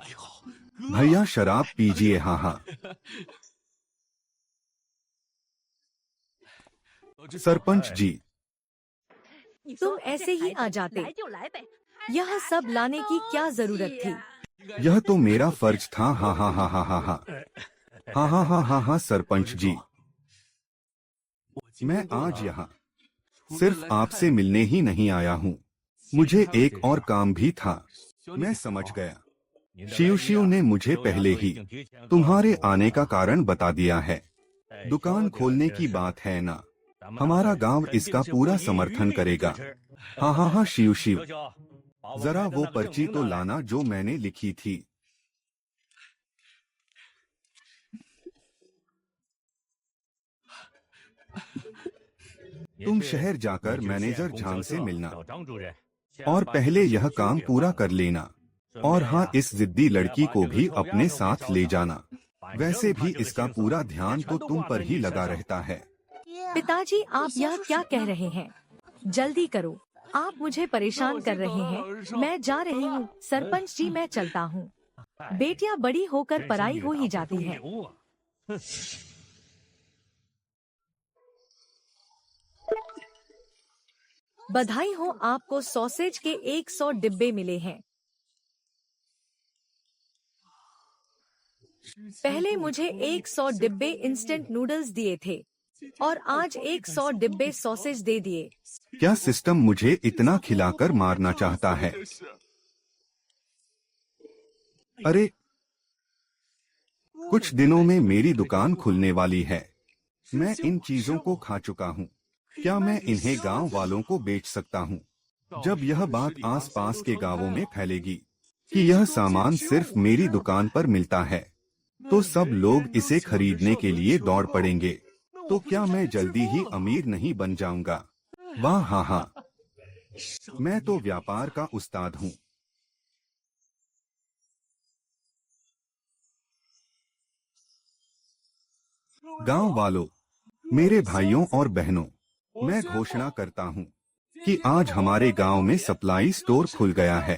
भैया शराब पीजिए। हाँ हाँ। सरपंच जी, तुम ऐसे ही आ जाते, यह सब लाने की क्या जरूरत थी? यह तो मेरा फर्ज था। हाँ हाँ हाँ हाँ हाँ हाँ हाँ हाँ हाँ हाँ हाँ। सरपंच जी, मैं आज यहाँ सिर्फ आपसे मिलने ही नहीं आया हूँ, मुझे एक और काम भी था। मैं समझ गया। शिव शिव ने मुझे पहले ही तुम्हारे आने का कारण बता दिया है। दुकान खोलने की बात है ना, हमारा गांव इसका पूरा समर्थन करेगा। हाँ हाँ हाँ शिव शिव, जरा वो पर्ची तो लाना जो मैंने लिखी थी। तुम शहर जाकर मैनेजर झांग से मिलना 找张主任 और पहले यह काम पूरा कर लेना। और हाँ, इस जिद्दी लड़की को भी अपने साथ ले जाना। वैसे भी इसका पूरा ध्यान तो तुम पर ही लगा रहता है। पिताजी, आप यह क्या कह रहे हैं? जल्दी करो, आप मुझे परेशान कर रहे हैं। मैं जा रही हूँ सरपंच जी, मैं चलता हूँ। बेटियां बड़ी होकर पराई हो ही जाती हैं। बधाई हो, आपको सॉसेज के 100 डिब्बे मिले हैं। पहले मुझे 100 डिब्बे इंस्टेंट नूडल्स दिए थे और आज 100 डिब्बे सॉसेज दे दिए। क्या सिस्टम मुझे इतना खिलाकर मारना चाहता है? अरे, कुछ दिनों में मेरी दुकान खुलने वाली है। मैं इन चीजों को खा चुका हूँ। क्या मैं इन्हें गांव वालों को बेच सकता हूँ? जब यह बात आसपास के गांवों में फैलेगी कि यह सामान सिर्फ मेरी दुकान पर मिलता है, तो सब लोग इसे खरीदने के लिए दौड़ पड़ेंगे। तो क्या मैं जल्दी ही अमीर नहीं बन जाऊंगा? वाह, हाँ हाँ, मैं तो व्यापार का उस्ताद हूँ। गांव वालों, मेरे भाइयों और बहनों, मैं घोषणा करता हूँ कि आज हमारे गांव में सप्लाई स्टोर खुल गया है।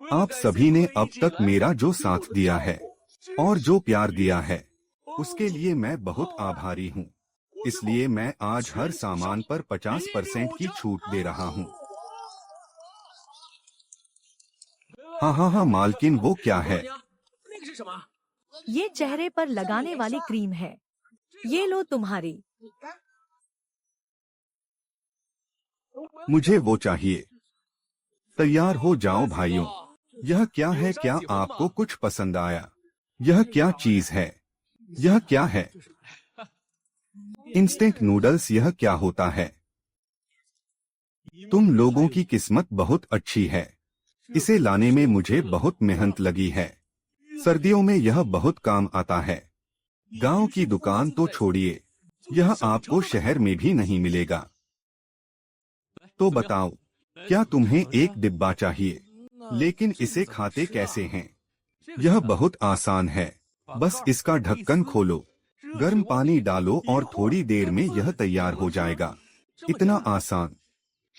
आप सभी ने अब तक मेरा जो साथ दिया है और जो प्यार दिया है, उसके लिए मैं बहुत आभारी हूँ। इसलिए मैं आज हर सामान पर 50% की छूट दे रहा हूँ। हाँ हाँ हाँ मालकिन, वो क्या है? ये चेहरे पर लगाने वाली क्रीम है। ये लो तुम्हारी। मुझे वो चाहिए। तैयार हो जाओ भाइयों। यह क्या है? क्या आपको कुछ पसंद आया? यह क्या चीज है? यह क्या है? इंस्टेंट नूडल्स, यह क्या होता है? तुम लोगों की किस्मत बहुत अच्छी है। इसे लाने में मुझे बहुत मेहनत लगी है। सर्दियों में यह बहुत काम आता है। गांव की दुकान तो छोड़िए, यह आपको शहर में भी नहीं मिलेगा। तो बताओ, क्या तुम्हें एक डिब्बा चाहिए? लेकिन इसे खाते कैसे हैं? यह बहुत आसान है। बस इसका ढक्कन खोलो, गर्म पानी डालो और थोड़ी देर में यह तैयार हो जाएगा। इतना आसान।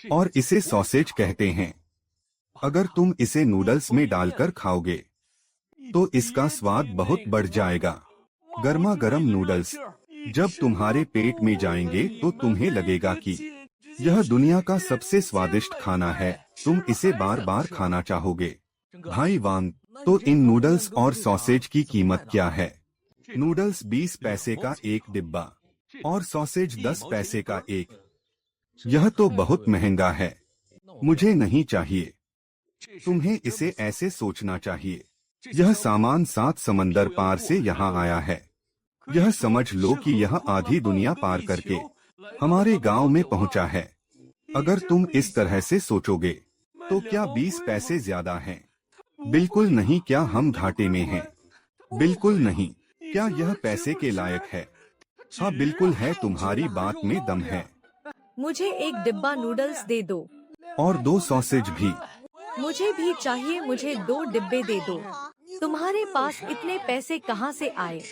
और इसे सॉसेज कहते हैं। अगर तुम इसे नूडल्स में डालकर खाओगे तो इसका स्वाद बहुत बढ़ जाएगा। गर्मा गर्म नूडल्स जब तुम्हारे पेट में जाएंगे तो तुम्हें लगेगा कि यह दुनिया का सबसे स्वादिष्ट खाना है। तुम इसे बार बार खाना चाहोगे। भाई वांग, तो इन नूडल्स और सॉसेज की कीमत क्या है? नूडल्स 20 पैसे का एक डिब्बा और सॉसेज 10 पैसे का एक। यह तो बहुत महंगा है। मुझे नहीं चाहिए। तुम्हें इसे ऐसे सोचना चाहिए, यह सामान 7 समंदर पार से यहाँ आया है। यह समझ लो कि यह आधी दुनिया पार करके हमारे गांव में पहुंचा है। अगर तुम इस तरह से सोचोगे तो क्या 20 पैसे ज्यादा हैं? बिल्कुल नहीं। क्या हम घाटे में हैं? बिल्कुल नहीं। क्या यह पैसे के लायक है? हाँ बिल्कुल है। तुम्हारी बात में दम है। मुझे एक डिब्बा नूडल्स दे दो। और 2 सॉसेज भी। मुझे भी चाहिए। मुझे 2 डिब्बे दे दो। तुम्हारे पास इतने पैसे कहाँ से आए?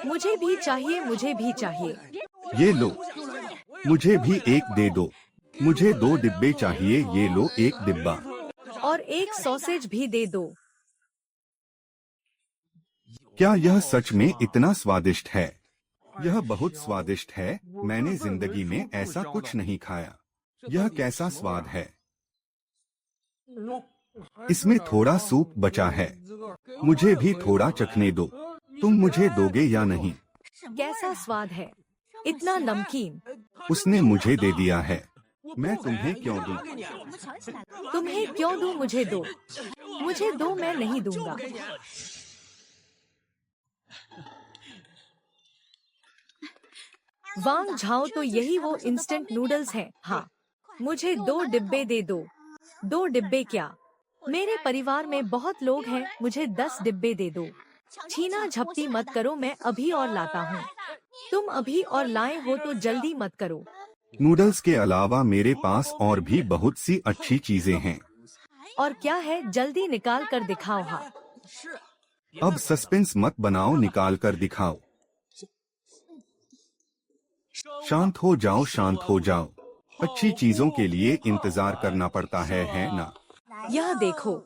मुझे भी चाहिए। मुझे भी चाहिए। ये लो, मुझे भी एक दे दो। मुझे 2 डिब्बे चाहिए। ये लो 1 डिब्बा। और एक सॉसेज भी दे दो। क्या यह सच में इतना स्वादिष्ट है? यह बहुत स्वादिष्ट है। मैंने जिंदगी में ऐसा कुछ नहीं खाया। यह कैसा स्वाद है? इसमें थोड़ा सूप बचा है। मुझे भी थोड़ा चखने दो। तुम मुझे दोगे या नहीं? कैसा स्वाद है? इतना नमकीन। उसने मुझे दे दिया है। मैं तुम्हें क्यों दूं? तुम्हें क्यों दूं? मुझे दो। मुझे दो। मैं नहीं दूंगा। वांग झाओ, तो यही वो इंस्टेंट नूडल्स हैं। हाँ, मुझे 2 डिब्बे दे दो। 2 डिब्बे क्या? मेरे परिवार में बहुत लोग हैं। मुझे 10 डिब्बे दे दो। छीना झपटी मत करो, मैं अभी और लाता हूँ। तुम अभी और लाए हो तो जल्दी मत करो। नूडल्स के अलावा मेरे पास और भी बहुत सी अच्छी चीजें हैं। और क्या है, जल्दी निकाल कर दिखाओ। हाँ, अब सस्पेंस मत बनाओ, निकाल कर दिखाओ। शांत हो जाओ, शांत हो जाओ। अच्छी चीजों के लिए इंतजार करना पड़ता है ना? यह देखो।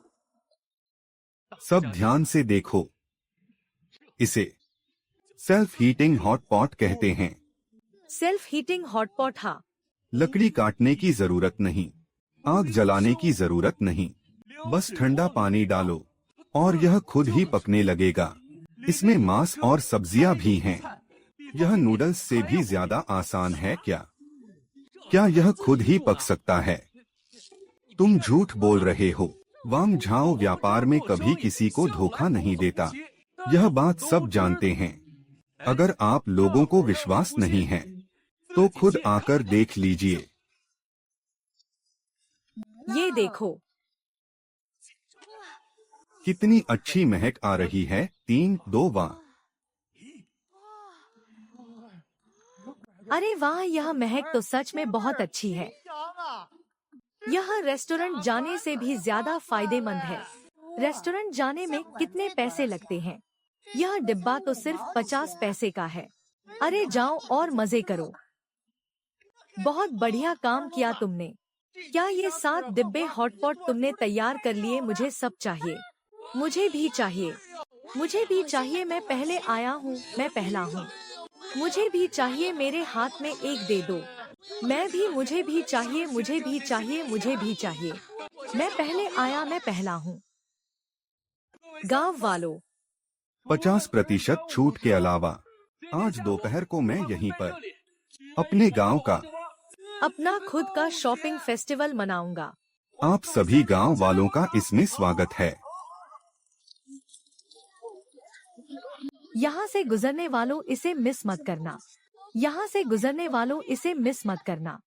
सब ध्यान से देखो। इसे सेल्फ हीटिंग हॉट पॉट कहते हैं। Self heating hot pot. हाँ, लकड़ी काटने की जरूरत नहीं, आग जलाने की जरूरत नहीं, बस ठंडा पानी डालो और यह खुद ही पकने लगेगा। इसमें मांस और सब्जियां भी हैं। यह नूडल्स से भी ज्यादा आसान है क्या? क्या यह खुद ही पक सकता है? तुम झूठ बोल रहे हो। वांग झाओ व्यापार में कभी किसी को धोखा नहीं देता। यह बात सब जानते हैं। अगर आप लोगों को विश्वास नहीं है तो खुद आकर देख लीजिए। ये देखो। कितनी अच्छी महक आ रही है। 3, 2, वाह! अरे वाह, यह महक तो सच में बहुत अच्छी है। यह रेस्टोरेंट जाने से भी ज्यादा फायदेमंद है। रेस्टोरेंट जाने में कितने पैसे लगते हैं? यह डिब्बा तो सिर्फ 50 पैसे का है। अरे जाओ और मजे करो। बहुत बढ़िया काम किया तुमने। क्या ये 7 डिब्बे हॉटपॉट तुमने तैयार कर लिए? मुझे सब चाहिए। मुझे भी चाहिए। मुझे भी चाहिए। मैं पहले आया हूँ, मैं पहला हूँ। मुझे भी चाहिए। मेरे हाथ में एक दे दो। मैं भी, मुझे भी चाहिए। मुझे भी चाहिए। मुझे भी चाहिए। मैं पहले आया, मैं पहला हूँ। गांव वालों, 50% छूट के अलावा आज दोपहर को मैं यहीं पर अपने गांव का अपना खुद का शॉपिंग फेस्टिवल मनाऊंगा। आप सभी गांव वालों का इसमें स्वागत है। यहाँ से गुजरने वालों इसे मिस मत करना। यहाँ से गुजरने वालों इसे मिस मत करना।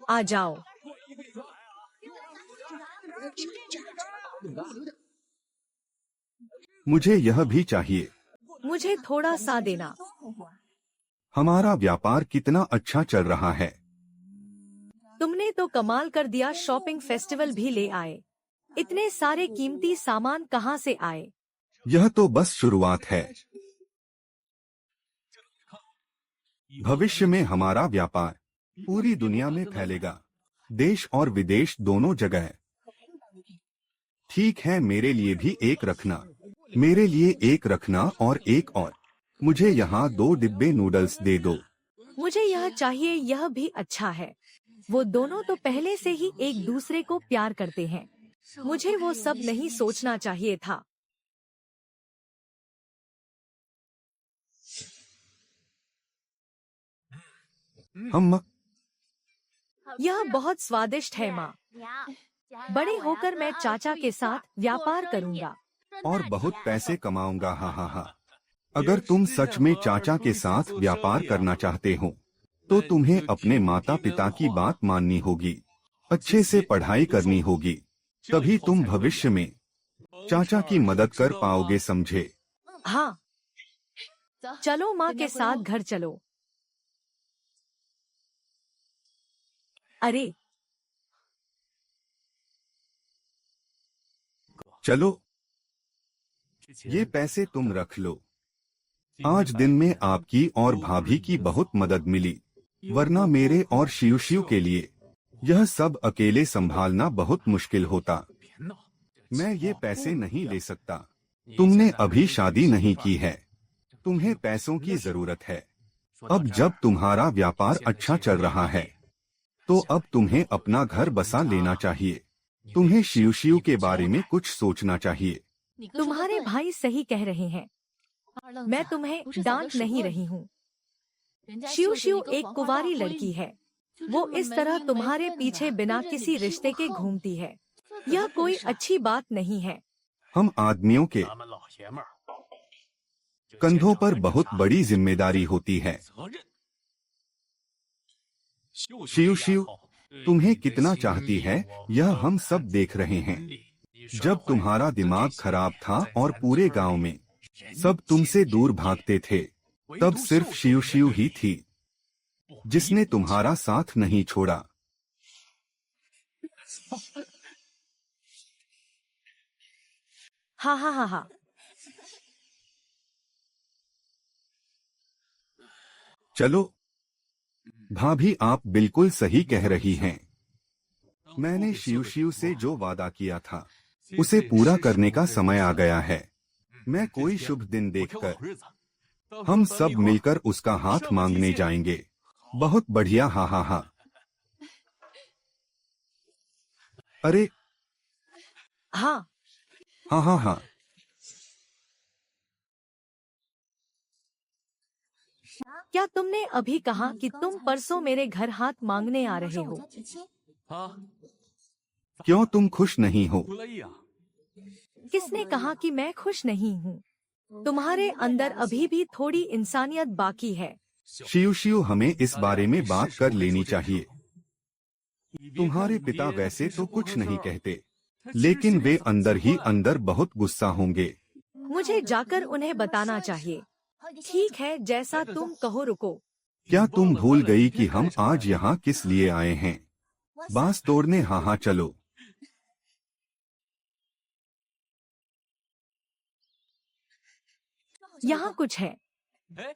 आ जाओ। मुझे यह भी चाहिए। मुझे थोड़ा सा देना। हमारा व्यापार कितना अच्छा चल रहा है। तुमने तो कमाल कर दिया। शॉपिंग फेस्टिवल भी ले आए। इतने सारे कीमती सामान कहाँ से आए? यह तो बस शुरुआत है। भविष्य में हमारा व्यापार पूरी दुनिया में फैलेगा, देश और विदेश दोनों जगह। ठीक है, मेरे लिए भी एक रखना। मेरे लिए एक रखना और एक और। मुझे यहाँ 2 डिब्बे नूडल्स दे दो। मुझे यह चाहिए। यह भी अच्छा है। वो दोनों तो पहले से ही एक दूसरे को प्यार करते हैं। मुझे वो सब नहीं सोचना चाहिए था। हम यह बहुत स्वादिष्ट है माँ। बड़े होकर मैं चाचा के साथ व्यापार करूँगा और बहुत पैसे कमाऊंगा। हा हा हा। अगर तुम सच में चाचा के साथ व्यापार करना चाहते हो तो तुम्हें अपने माता पिता की बात माननी होगी, अच्छे से पढ़ाई करनी होगी, तभी तुम भविष्य में चाचा की मदद कर पाओगे, समझे? हाँ, चलो माँ के साथ घर चलो। अरे चलो, ये पैसे तुम रख लो। आज दिन में आपकी और भाभी की बहुत मदद मिली, वरना मेरे और शिव के लिए यह सब अकेले संभालना बहुत मुश्किल होता। मैं ये पैसे नहीं ले सकता। तुमने अभी शादी नहीं की है, तुम्हें पैसों की जरूरत है। अब जब तुम्हारा व्यापार अच्छा चल रहा है तो अब तुम्हें अपना घर बसा लेना चाहिए। तुम्हें शिव के बारे में कुछ सोचना चाहिए। तुम्हारे भाई सही कह रहे हैं। मैं तुम्हें डांट नहीं रही हूँ। शिव एक कुंवारी लड़की है। वो इस तरह तुम्हारे पीछे बिना किसी रिश्ते के घूमती है। यह कोई अच्छी बात नहीं है। हम आदमियों के कंधों पर बहुत बड़ी जिम्मेदारी होती है। शिव तुम्हें कितना चाहती है यह हम सब देख रहे हैं। जब तुम्हारा दिमाग खराब था और पूरे गांव में सब तुमसे दूर भागते थे, तब सिर्फ शिव शिव ही थी जिसने तुम्हारा साथ नहीं छोड़ा। हा हा हा हा। चलो भाभी, आप बिल्कुल सही कह रही हैं। मैंने शिव शिव से जो वादा किया था उसे पूरा करने का समय आ गया है। मैं कोई शुभ दिन देखकर हम सब मिलकर उसका हाथ मांगने जाएंगे। बहुत बढ़िया, हा हा हा। अरे हाँ, हाँ हाँ हाँ। क्या तुमने अभी कहा कि तुम परसों मेरे घर हाथ मांगने आ रहे हो? 啊， क्यों तुम खुश नहीं हो? 出了意啊！ किसने कहा कि मैं खुश नहीं हूँ? तुम्हारे अंदर अभी भी थोड़ी इंसानियत बाकी है। शिव शिव, हमें इस बारे में बात कर लेनी चाहिए। तुम्हारे पिता वैसे तो कुछ नहीं कहते, लेकिन वे अंदर ही अंदर बहुत गुस्सा होंगे। मुझे जाकर उन्हें बताना चाहिए। ठीक है, जैसा तुम कहो, रुको। क्या तुम भूल गई कि हम आज यहाँ किस लिए आए हैं? बांस तोड़ने? हाँ हाँ चलो। यहाँ कुछ है। 哎，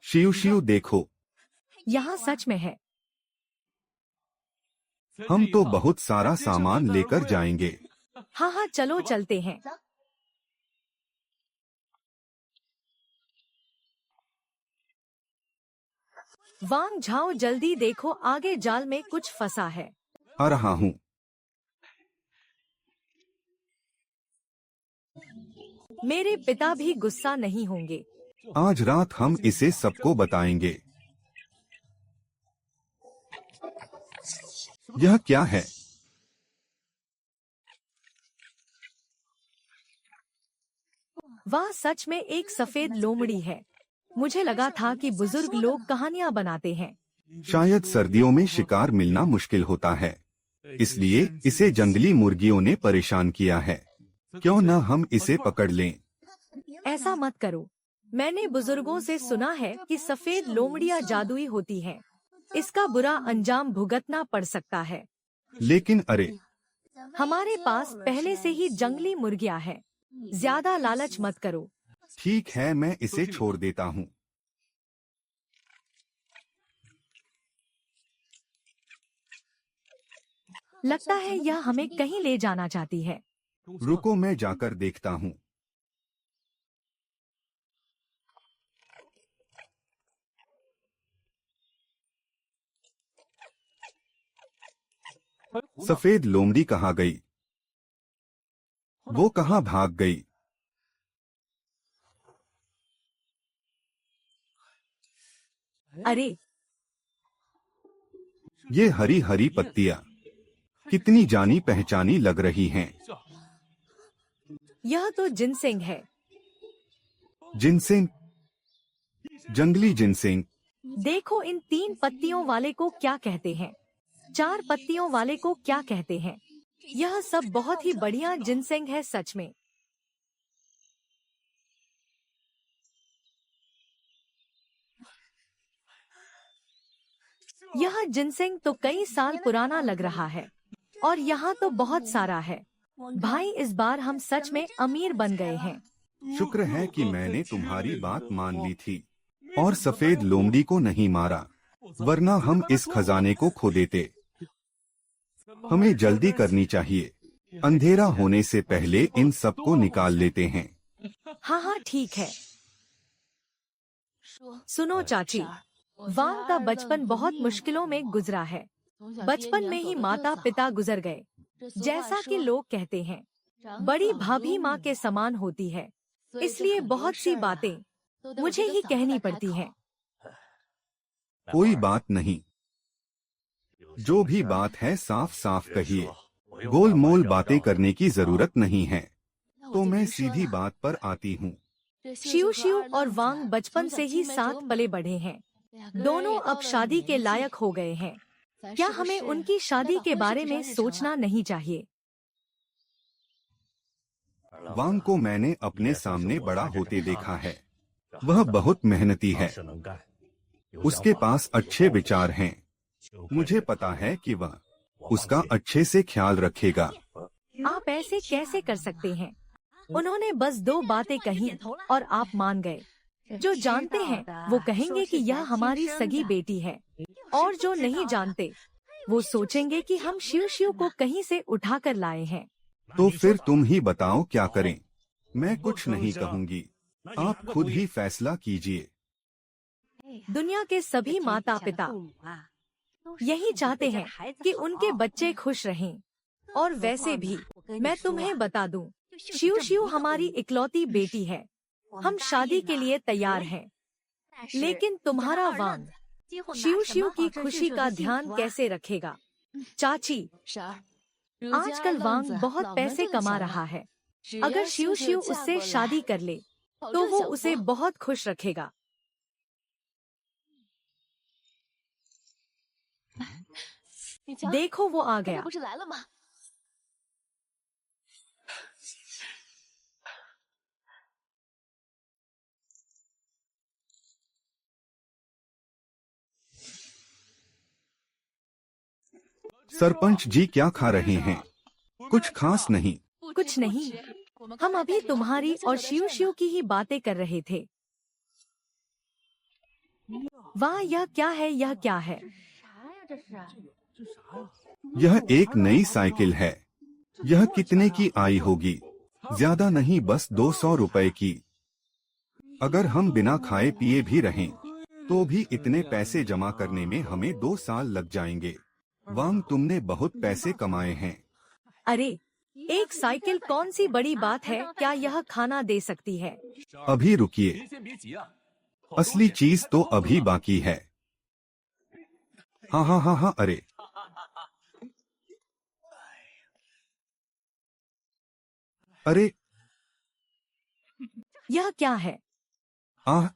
शिव शिव देखो, यहाँ सच में है। हम तो बहुत सारा सामान लेकर जाएंगे। हाँ हाँ, चलो चलते हैं। वांग झाओ, जल्दी देखो, आगे जाल में कुछ फंसा है। आ रहा हूँ। मेरे पिता भी गुस्सा नहीं होंगे। आज रात हम इसे सबको बताएंगे। यह क्या है? वह सच में एक सफेद लोमड़ी है। मुझे लगा था कि बुजुर्ग लोग कहानियाँ बनाते हैं। शायद सर्दियों में शिकार मिलना मुश्किल होता है, इसलिए इसे जंगली मुर्गियों ने परेशान किया है। क्यों न हम इसे पकड़ लें? ऐसा मत करो। मैंने बुजुर्गों से सुना है कि सफेद लोमड़ियाँ जादुई होती हैं। इसका बुरा अंजाम भुगतना पड़ सकता है। लेकिन अरे, हमारे पास पहले से ही जंगली मुर्गियाँ हैं। ज्यादा लालच मत करो। ठीक है, मैं इसे छोड़ देता हूँ। लगता है यह हमें कहीं ले जाना चाहती है। रुको, मैं जाकर देखता हूँ। सफेद लोमड़ी कहाँ गई? वो कहाँ भाग गई? अरे, ये हरी हरी पत्तियाँ कितनी जानी पहचानी लग रही हैं। यह तो जिनसेंग है। जिनसेंग? जंगली जिनसेंग? देखो, इन 3 पत्तियों वाले को क्या कहते हैं? 4 पत्तियों वाले को क्या कहते हैं? यह सब बहुत ही बढ़िया जिनसेंग है सच में। यह जिनसेंग तो कई साल पुराना लग रहा है और यहाँ तो बहुत सारा है। भाई, इस बार हम सच में अमीर बन गए हैं। शुक्र है कि मैंने तुम्हारी बात मान ली थी और सफेद लोमड़ी को नहीं मारा, वरना हम इस खजाने को खो देते। हमें जल्दी करनी चाहिए, अंधेरा होने से पहले इन सबको निकाल लेते हैं। हाँ हाँ, ठीक है। सुनो चाची, वांग का बचपन बहुत मुश्किलों में गुजरा है। बचपन में ही माता पिता गुजर गए। जैसा कि लोग कहते हैं, बड़ी भाभी माँ के समान होती है, इसलिए बहुत सी बातें मुझे ही कहनी पड़ती हैं। कोई बात नहीं, जो भी बात है साफ साफ कहिए। गोल मोल बातें करने की जरूरत नहीं है। तो मैं सीधी बात पर आती हूँ। शिव शिव और वांग बचपन से ही साथ पले बढ़े हैं। दोनों अब शादी के लायक हो गए हैं। क्या हमें उनकी शादी के बारे में सोचना नहीं चाहिए? वांग को मैंने अपने सामने बड़ा होते देखा है। वह बहुत मेहनती है। उसके पास अच्छे विचार हैं। मुझे पता है कि वह उसका अच्छे से ख्याल रखेगा। आप ऐसे कैसे कर सकते हैं? उन्होंने बस 2 बातें कही और आप मान गए। जो जानते हैं वो कहेंगे कि यह हमारी सगी बेटी है, और जो नहीं जानते वो सोचेंगे कि हम शिव शिव को कहीं से उठा कर लाए हैं। तो फिर तुम ही बताओ क्या करें? मैं कुछ नहीं कहूँगी। आप खुद ही फैसला कीजिए। दुनिया के सभी माता पिता यही चाहते हैं कि उनके बच्चे खुश रहें। और वैसे भी मैं तुम्हें बता दूं, शिव शिव हमारी इकलौती बेटी है। हम शादी के लिए तैयार हैं। लेकिन तुम्हारा वांग शिव शिव की खुशी का ध्यान कैसे रखेगा? चाची, आजकल वांग बहुत पैसे कमा रहा है। अगर शिव शिव उससे शादी कर ले तो वो उसे बहुत खुश रखेगा। देखो वो आ गया। सरपंच जी क्या खा रहे हैं? कुछ खास नहीं। कुछ नहीं, हम अभी तुम्हारी और शिव शिव की ही बातें कर रहे थे। वाह, यह क्या है? यह क्या है? यह एक नई साइकिल है। यह कितने की आई होगी? ज्यादा नहीं, बस 200 रुपए की। अगर हम बिना खाए पिए भी रहें तो भी इतने पैसे जमा करने में हमें 2 साल लग जाएंगे। वांग, तुमने बहुत पैसे कमाए हैं। अरे, एक साइकिल कौन सी बड़ी बात है? क्या यह खाना दे सकती है? अभी रुकिए, असली चीज तो अभी बाकी है। हाँ हाँ हाँ हाँ, अरे अरे, यह क्या है? आह,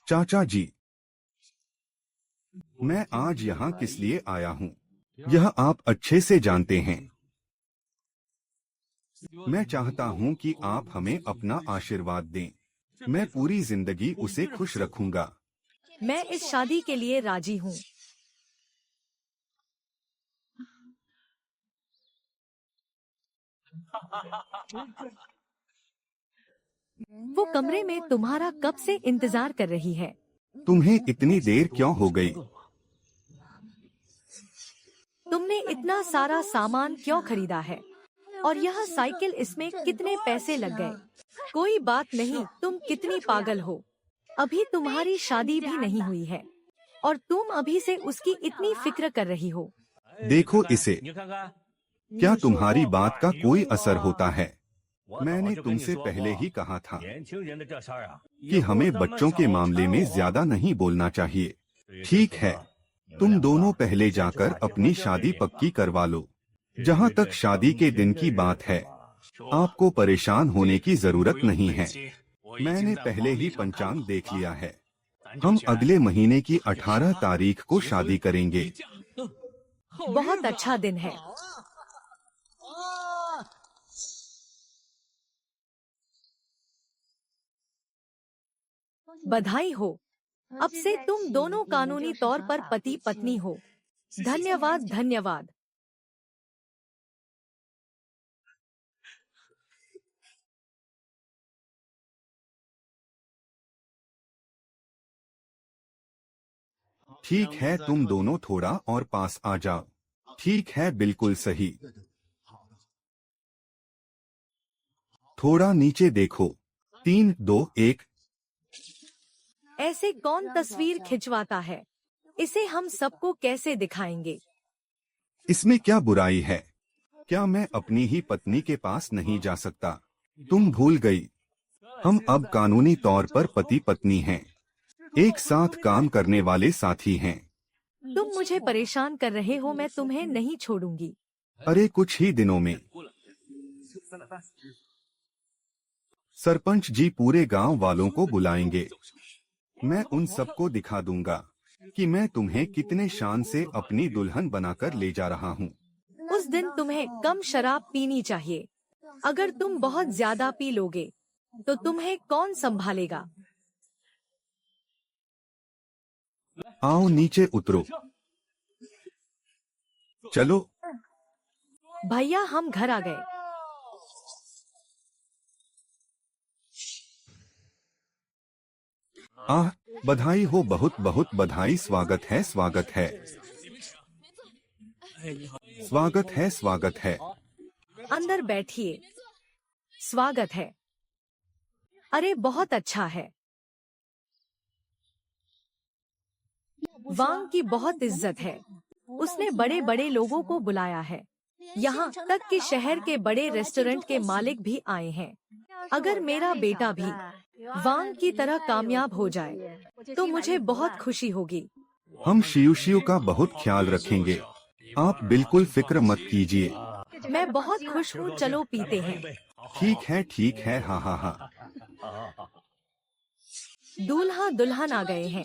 चाचा जी, मैं आज यहाँ किस लिए आया हूँ यह आप अच्छे से जानते हैं। मैं चाहता हूँ कि आप हमें अपना आशीर्वाद दें। मैं पूरी जिंदगी उसे खुश रखूंगा। मैं इस शादी के लिए राजी हूँ। वो कमरे में तुम्हारा कब से इंतजार कर रही है। तुम्हें इतनी देर क्यों हो गई? तुमने इतना सारा सामान क्यों खरीदा है? और यह साइकिल, इसमें कितने पैसे लग गए? कोई बात नहीं, तुम कितनी पागल हो। अभी तुम्हारी शादी भी नहीं हुई है और तुम अभी से उसकी इतनी फिक्र कर रही हो। देखो इसे, क्या तुम्हारी बात का कोई असर होता है? मैंने तुमसे पहले ही कहा था कि हमें बच्चों के मामले में ज्यादा नहीं बोलना चाहिए। ठीक है, तुम दोनों पहले जाकर अपनी शादी पक्की करवा लो। जहाँ तक शादी के दिन की बात है, आपको परेशान होने की जरूरत नहीं है। मैंने पहले ही पंचांग देख लिया है। हम अगले महीने की 18 तारीख को शादी करेंगे। बहुत अच्छा दिन है। बधाई हो, अब से तुम दोनों कानूनी तौर पर पति पत्नी हो। धन्यवाद धन्यवाद। ठीक है, तुम दोनों थोड़ा और पास आ जाओ। ठीक है, बिल्कुल सही। थोड़ा नीचे देखो। 3, 2, 1। ऐसे कौन तस्वीर खिंचवाता है? इसे हम सबको कैसे दिखाएंगे? इसमें क्या बुराई है? क्या मैं अपनी ही पत्नी के पास नहीं जा सकता? तुम भूल गई, हम अब कानूनी तौर पर पति पत्नी हैं। एक साथ काम करने वाले साथी हैं। तुम मुझे परेशान कर रहे हो, मैं तुम्हें नहीं छोड़ूंगी। अरे कुछ ही दिनों में सरपंच जी पूरे गांव वालों को बुलाएंगे। मैं उन सबको दिखा दूंगा कि मैं तुम्हें कितने शान से अपनी दुल्हन बनाकर ले जा रहा हूँ। उस दिन तुम्हें कम शराब पीनी चाहिए। अगर तुम बहुत ज्यादा पी लोगे तो तुम्हें कौन संभालेगा? आओ नीचे उतरो। चलो। भैया हम घर आ गए। आह, बधाई हो, बहुत बहुत बधाई। स्वागत है, स्वागत है, स्वागत है, स्वागत है। अंदर बैठिए। स्वागत है। अरे बहुत अच्छा है। वांग की बहुत इज्जत है। उसने बड़े बड़े लोगों को बुलाया है। यहाँ तक कि शहर के बड़े रेस्टोरेंट के मालिक भी आए हैं। अगर मेरा बेटा भी वांग की तरह कामयाब हो जाए तो मुझे बहुत खुशी होगी। हम शियू का बहुत ख्याल रखेंगे। आप बिल्कुल फिक्र मत कीजिए। मैं बहुत खुश हूँ। चलो पीते हैं। ठीक है, ठीक है। हाँ हाँ हाँ। दूल्हा दुल्हन आ गए हैं।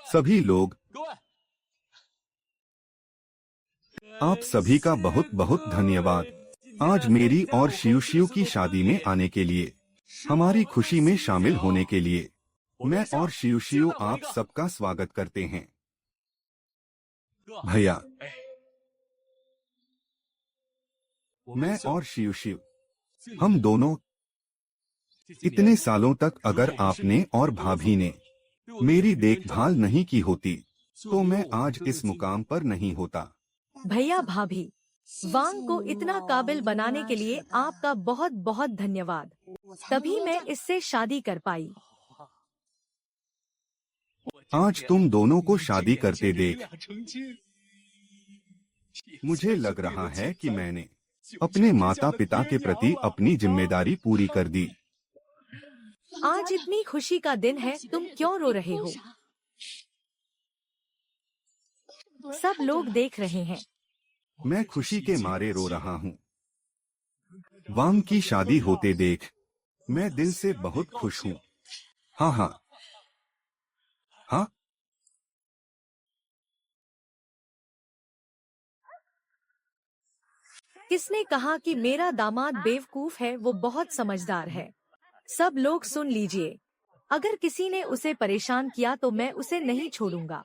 सभी लोग, आप सभी का बहुत बहुत धन्यवाद आज मेरी और शियू की शादी में आने के लिए, हमारी खुशी में शामिल होने के लिए। मैं और शियू आप सबका स्वागत करते हैं। भैया, मैं और शियू, हम दोनों इतने सालों तक अगर आपने और भाभी ने मेरी देखभाल नहीं की होती तो मैं आज इस मुकाम पर नहीं होता। भैया भाभी, वांग को इतना काबिल बनाने के लिए आपका बहुत बहुत धन्यवाद। तभी मैं इससे शादी कर पाई। आज तुम दोनों को शादी करते देख मुझे लग रहा है कि मैंने अपने माता पिता के प्रति अपनी जिम्मेदारी पूरी कर दी। आज इतनी खुशी का दिन है, तुम क्यों रो रहे हो? सब लोग देख रहे हैं। मैं खुशी के मारे रो रहा हूँ। वांग की शादी होते देख मैं दिल से बहुत खुश हूँ। हाँ हाँ हाँ। किसने कहा कि मेरा दामाद बेवकूफ है? वो बहुत समझदार है। सब लोग सुन लीजिए। अगर किसी ने उसे परेशान किया तो मैं उसे नहीं छोड़ूंगा।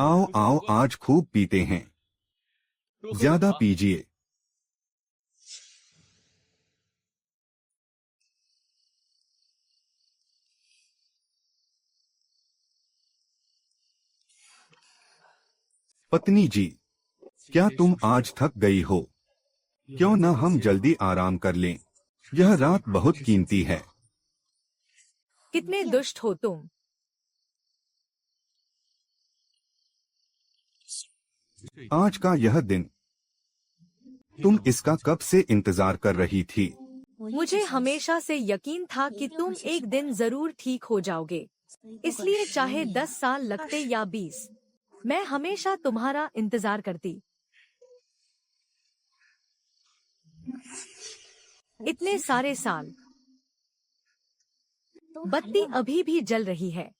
आओ आओ, आज खूब पीते हैं। ज्यादा पीजिए। पत्नी जी, क्या तुम आज थक गई हो? क्यों न हम जल्दी आराम कर लें? यह रात बहुत कीमती है। कितने दुष्ट हो तुम। आज का यह दिन, तुम इसका कब से इंतजार कर रही थी? मुझे हमेशा से यकीन था कि तुम एक दिन जरूर ठीक हो जाओगे। इसलिए चाहे 10 साल लगते या 20, मैं हमेशा तुम्हारा इंतजार करती। इतने सारे साल। बत्ती अभी भी जल रही है।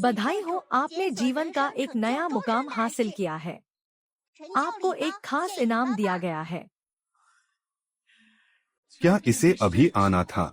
बधाई हो, आपने जीवन का एक नया मुकाम हासिल किया है। आपको एक खास इनाम दिया गया है। क्या इसे अभी आना था?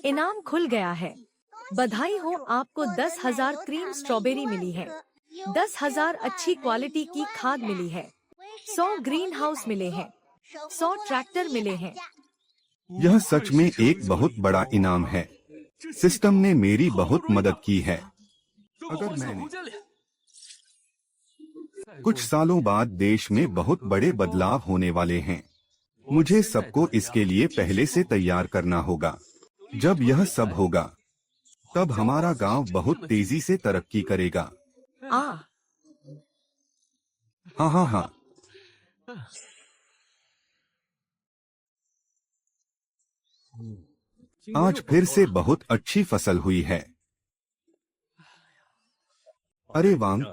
इनाम खुल गया है। बधाई हो, आपको 10,000 क्रीम स्ट्रॉबेरी मिली है। 10,000 अच्छी क्वालिटी की खाद मिली है। 100 ग्रीन हाउस मिले हैं। 100 ट्रैक्टर मिले हैं। यह सच में एक बहुत बड़ा इनाम है। सिस्टम ने मेरी बहुत मदद की है। अगर मैंने कुछ सालों बाद देश में बहुत बड़े बदलाव होने वाले हैं। मुझे सबको इसके लिए पहले से तैयार करना होगा। जब यह सब होगा, तब हमारा गांव बहुत तेजी से तरक्की करेगा। हाँ हाँ हाँ। आज फिर से बहुत अच्छी फसल हुई है। अरे वांग,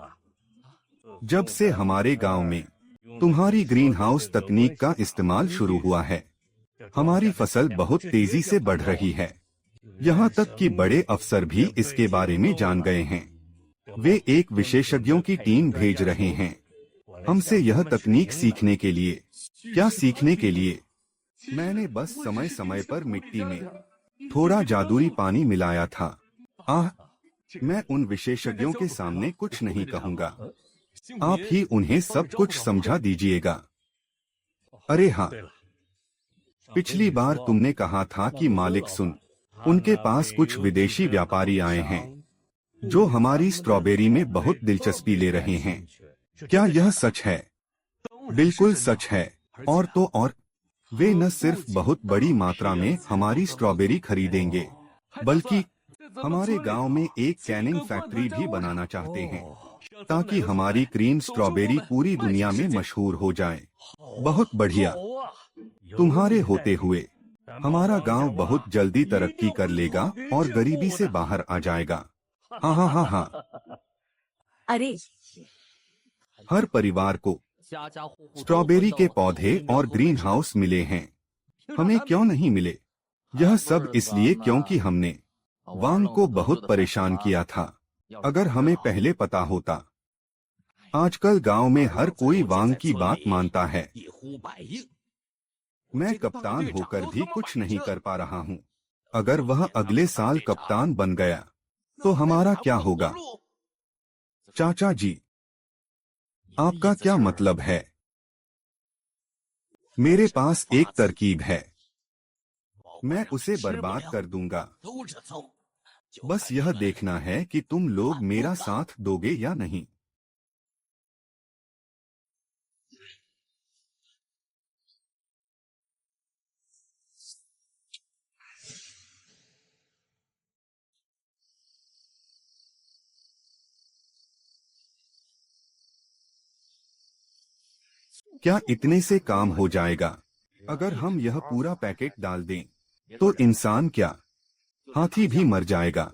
जब से हमारे गांव में तुम्हारी ग्रीन हाउस तकनीक का इस्तेमाल शुरू हुआ है, हमारी फसल बहुत तेजी से बढ़ रही है। यहाँ तक कि बड़े अफसर भी इसके बारे में जान गए हैं। वे एक विशेषज्ञों की टीम भेज रहे हैं हमसे यह तकनीक सीखने के लिए। क्या सीखने के लिए? मैंने बस समय समय पर मिट्टी में थोड़ा जादुई पानी मिलाया था। मैं उन विशेषज्ञों के सामने कुछ नहीं कहूँगा। आप ही उन्हें सब कुछ समझा दीजिएगा। अरे हाँ, पिछली बार तुमने कहा था कि मालिक सुन, उनके पास कुछ विदेशी व्यापारी आए हैं जो हमारी स्ट्रॉबेरी में बहुत दिलचस्पी ले रहे हैं। क्या यह सच है? बिल्कुल सच है। और तो और, वे न सिर्फ बहुत बड़ी मात्रा में हमारी स्ट्रॉबेरी खरीदेंगे, बल्कि हमारे गांव में एक कैनिंग फैक्ट्री भी बनाना चाहते हैं, ताकि हमारी क्रीम स्ट्रॉबेरी पूरी दुनिया में मशहूर हो जाए। बहुत बढ़िया। तुम्हारे होते हुए हमारा गांव बहुत जल्दी तरक्की कर लेगा और गरीबी से बाहर आ जाएगा। हाँ हाँ हाँ हाँ। अरे, हर परिवार को स्ट्रॉबेरी के पौधे और ग्रीन हाउस मिले हैं। हमें क्यों नहीं मिले? यह सब इसलिए क्योंकि हमने वांग को बहुत परेशान किया था। अगर हमें पहले पता होता। आजकल गांव में हर कोई वांग की बात मानता है। मैं कप्तान होकर भी कुछ नहीं कर पा रहा हूँ। अगर वह अगले साल कप्तान बन गया तो हमारा क्या होगा? चाचा जी, आपका क्या मतलब है? मेरे पास एक तरकीब है, मैं उसे बर्बाद कर दूंगा। बस यह देखना है कि तुम लोग मेरा साथ दोगे या नहीं। क्या इतने से काम हो जाएगा? अगर हम यह पूरा पैकेट डाल दें, तो इंसान क्या, हाथी भी मर जाएगा।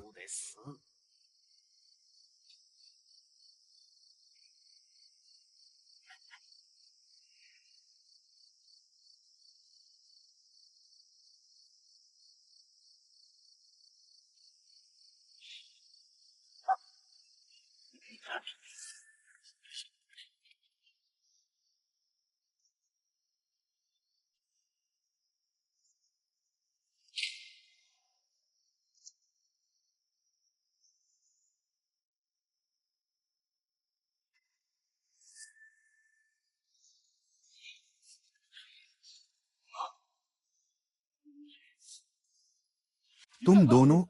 तुम दोनों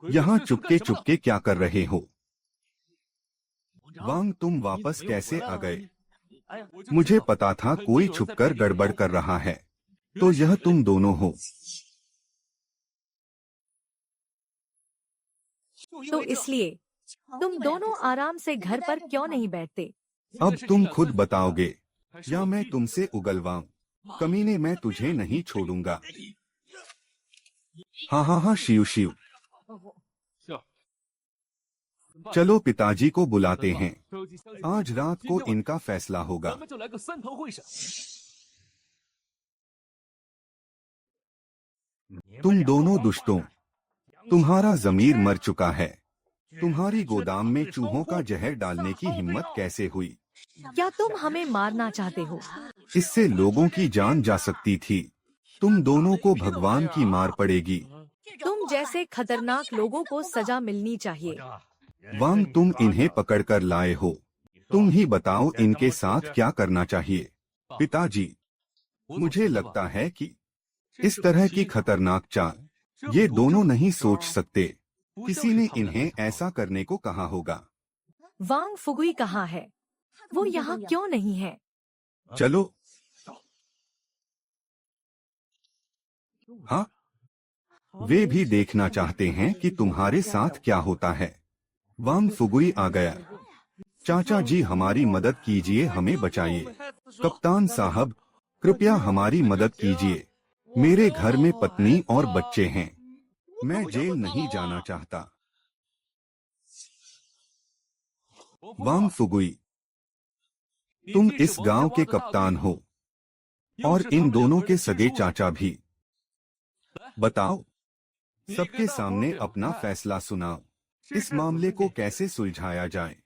यहाँ चुपके चुपके क्या कर रहे हो? वांग, तुम वापस कैसे आ गए? मुझे पता था कोई छुपकर गड़बड़ कर रहा है। तो यह तुम दोनों हो। तो इसलिए तुम दोनों आराम से घर पर क्यों नहीं बैठते? अब तुम खुद बताओगे या मैं तुमसे उगलवाऊं? कमीने, मैं तुझे नहीं छोड़ूंगा। हाँ हाँ हाँ, शिव शिव। चलो पिताजी को बुलाते हैं। आज रात को इनका फैसला होगा। तुम दोनों दुष्टों, तुम्हारा ज़मीर मर चुका है। तुम्हारी गोदाम में चूहों का जहर डालने की हिम्मत कैसे हुई? क्या तुम हमें मारना चाहते हो? इससे लोगों की जान जा सकती थी। तुम दोनों को भगवान की मार पड़ेगी। तुम जैसे खतरनाक लोगों को सजा मिलनी चाहिए। वांग, तुम इन्हें पकड़कर लाए हो। तुम ही बताओ इनके साथ क्या करना चाहिए। पिताजी, मुझे लगता है कि इस तरह की खतरनाक चाल ये दोनों नहीं सोच सकते। किसी ने इन्हें ऐसा करने को कहा होगा। वांग फुगुई कहाँ है? वो यहाँ क्यों नहीं है? चलो। हाँ, वे भी देखना चाहते हैं कि तुम्हारे साथ क्या होता है। वांग फुगुई आ गया। चाचा जी, हमारी मदद कीजिए, हमें बचाइए। कप्तान साहब, कृपया हमारी मदद कीजिए। मेरे घर में पत्नी और बच्चे हैं। मैं जेल नहीं जाना चाहता। वांग फुगुई, तुम इस गांव के कप्तान हो और इन दोनों के सगे चाचा भी। बताओ, सबके सामने अपना फैसला सुनाओ। इस मामले को कैसे सुलझाया जाए?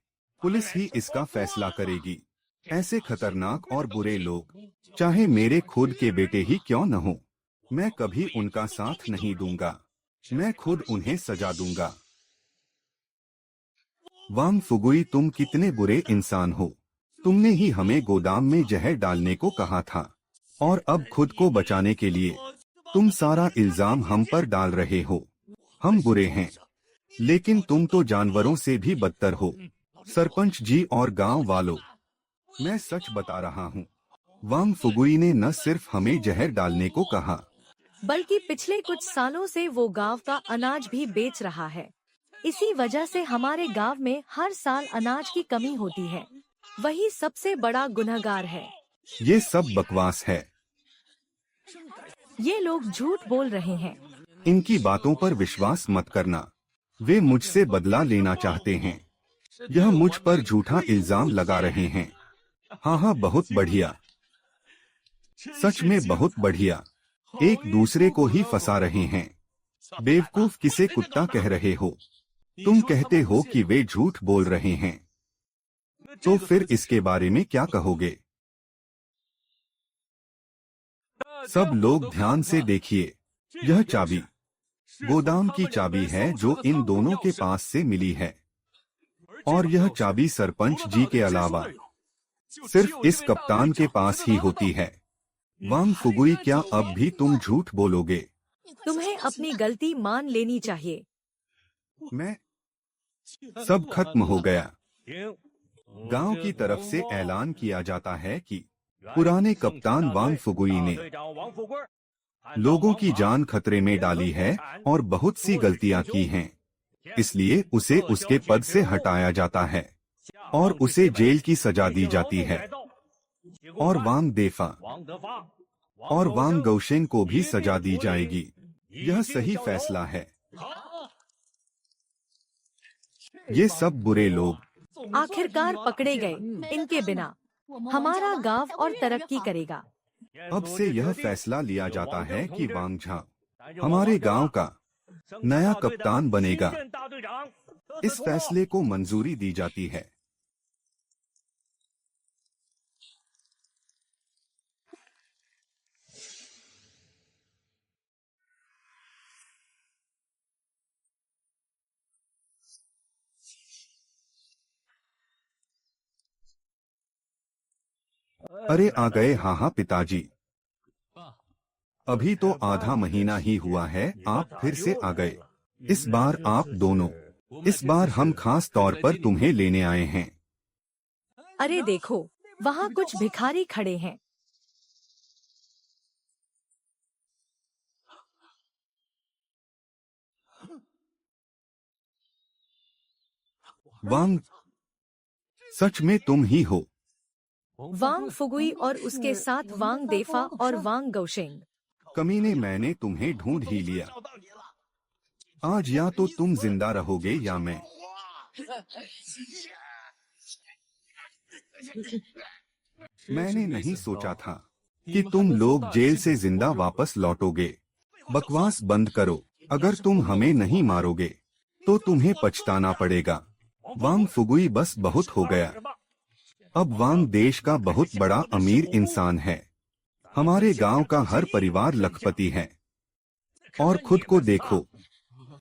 पुलिस ही इसका फैसला करेगी। ऐसे खतरनाक और बुरे लोग, चाहे मेरे खुद के बेटे ही क्यों न हो, मैं कभी उनका साथ नहीं दूंगा। मैं खुद उन्हें सजा दूंगा। वांग फुगुई, तुम कितने बुरे इंसान हो। तुमने ही हमें गोदाम में जहर डालने को कहा था और अब खुद को बचाने के लिए तुम सारा इल्जाम हम पर डाल रहे हो। हम बुरे हैं, लेकिन तुम तो जानवरों से भी बदतर हो। सरपंच जी और गांव वालों, मैं सच बता रहा हूँ। वांग फुगुई ने न सिर्फ हमें जहर डालने को कहा, बल्कि पिछले कुछ सालों से वो गांव का अनाज भी बेच रहा है। इसी वजह से हमारे गांव में हर साल अनाज की कमी होती है। वही सबसे बड़ा गुनहगार है। ये सब बकवास है। ये लोग झूठ बोल रहे हैं। इनकी बातों पर विश्वास मत करना। वे मुझसे बदला लेना चाहते हैं। यह मुझ पर झूठा इल्जाम लगा रहे हैं। हाँ हाँ, बहुत बढ़िया, सच में बहुत बढ़िया। एक दूसरे को ही फंसा रहे हैं। बेवकूफ किसे कुत्ता कह रहे हो? तुम कहते हो कि वे झूठ बोल रहे हैं, तो फिर इसके बारे में क्या कहोगे? सब लोग ध्यान से देखिए। यह चाबी गोदाम की चाबी है जो इन दोनों के पास से मिली है, और यह चाबी सरपंच जी के अलावा सिर्फ इस कप्तान के पास ही होती है। वांग फुगुई, क्या अब भी तुम झूठ बोलोगे? तुम्हें अपनी गलती मान लेनी चाहिए। मैं सब खत्म हो गया। गांव की तरफ से ऐलान किया जाता है कि पुराने कप्तान वांग फुगुई ने लोगों की जान खतरे में डाली है और बहुत सी गलतियां की हैं। इसलिए उसे उसके पद से हटाया जाता है और उसे जेल की सजा दी जाती है। और वांग देफा और वांग गौशेंग को भी सजा दी जाएगी। यह सही फैसला है। ये सब बुरे लोग आखिरकार पकड़े गए। इनके बिना हमारा गांव और तरक्की करेगा। अब से यह फैसला लिया जाता है कि वांग झा हमारे गांव का नया कप्तान बनेगा। इस फैसले को मंजूरी दी जाती है। अरे आ गए। हाँ हाँ पिताजी, अभी तो आधा महीना ही हुआ है, आप फिर से आ गए। इस बार आप दोनों, इस बार हम खास तौर पर तुम्हें लेने आए हैं। अरे देखो, वहाँ कुछ भिखारी खड़े हैं। वांग, सच में तुम ही हो? वांग फुगुई और उसके साथ वांग देफा और वांग गौशेंग। कमीने, मैंने तुम्हें ढूंढ ही लिया। आज या तो तुम जिंदा रहोगे या मैं। मैंने नहीं सोचा था कि तुम लोग जेल से जिंदा वापस लौटोगे। बकवास बंद करो। अगर तुम हमें नहीं मारोगे तो तुम्हें पछताना पड़ेगा। वांग फुगुई, बस बहुत हो गया। अब वांग देश का बहुत बड़ा अमीर इंसान है। हमारे गांव का हर परिवार लखपति है। और खुद को देखो,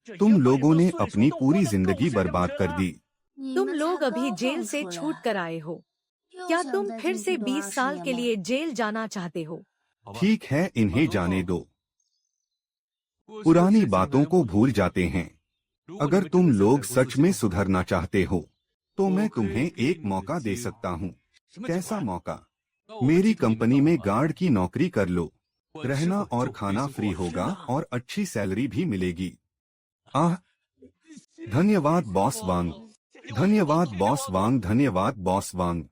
तुम लोगों ने अपनी पूरी जिंदगी बर्बाद कर दी। तुम लोग अभी जेल से छूट कर आए हो। क्या तुम फिर से 20 साल के लिए जेल जाना चाहते हो? ठीक है, इन्हें जाने दो। पुरानी बातों को भूल जाते हैं। अगर तुम लोग सच में सुधरना चाहते हो तो मैं तुम्हें एक मौका दे सकता हूँ। कैसा मौका? मेरी कंपनी में गार्ड की नौकरी कर लो। रहना और खाना फ्री होगा और अच्छी सैलरी भी मिलेगी। आह, धन्यवाद बॉस वांग। धन्यवाद बॉस वांग। धन्यवाद बॉस वांग।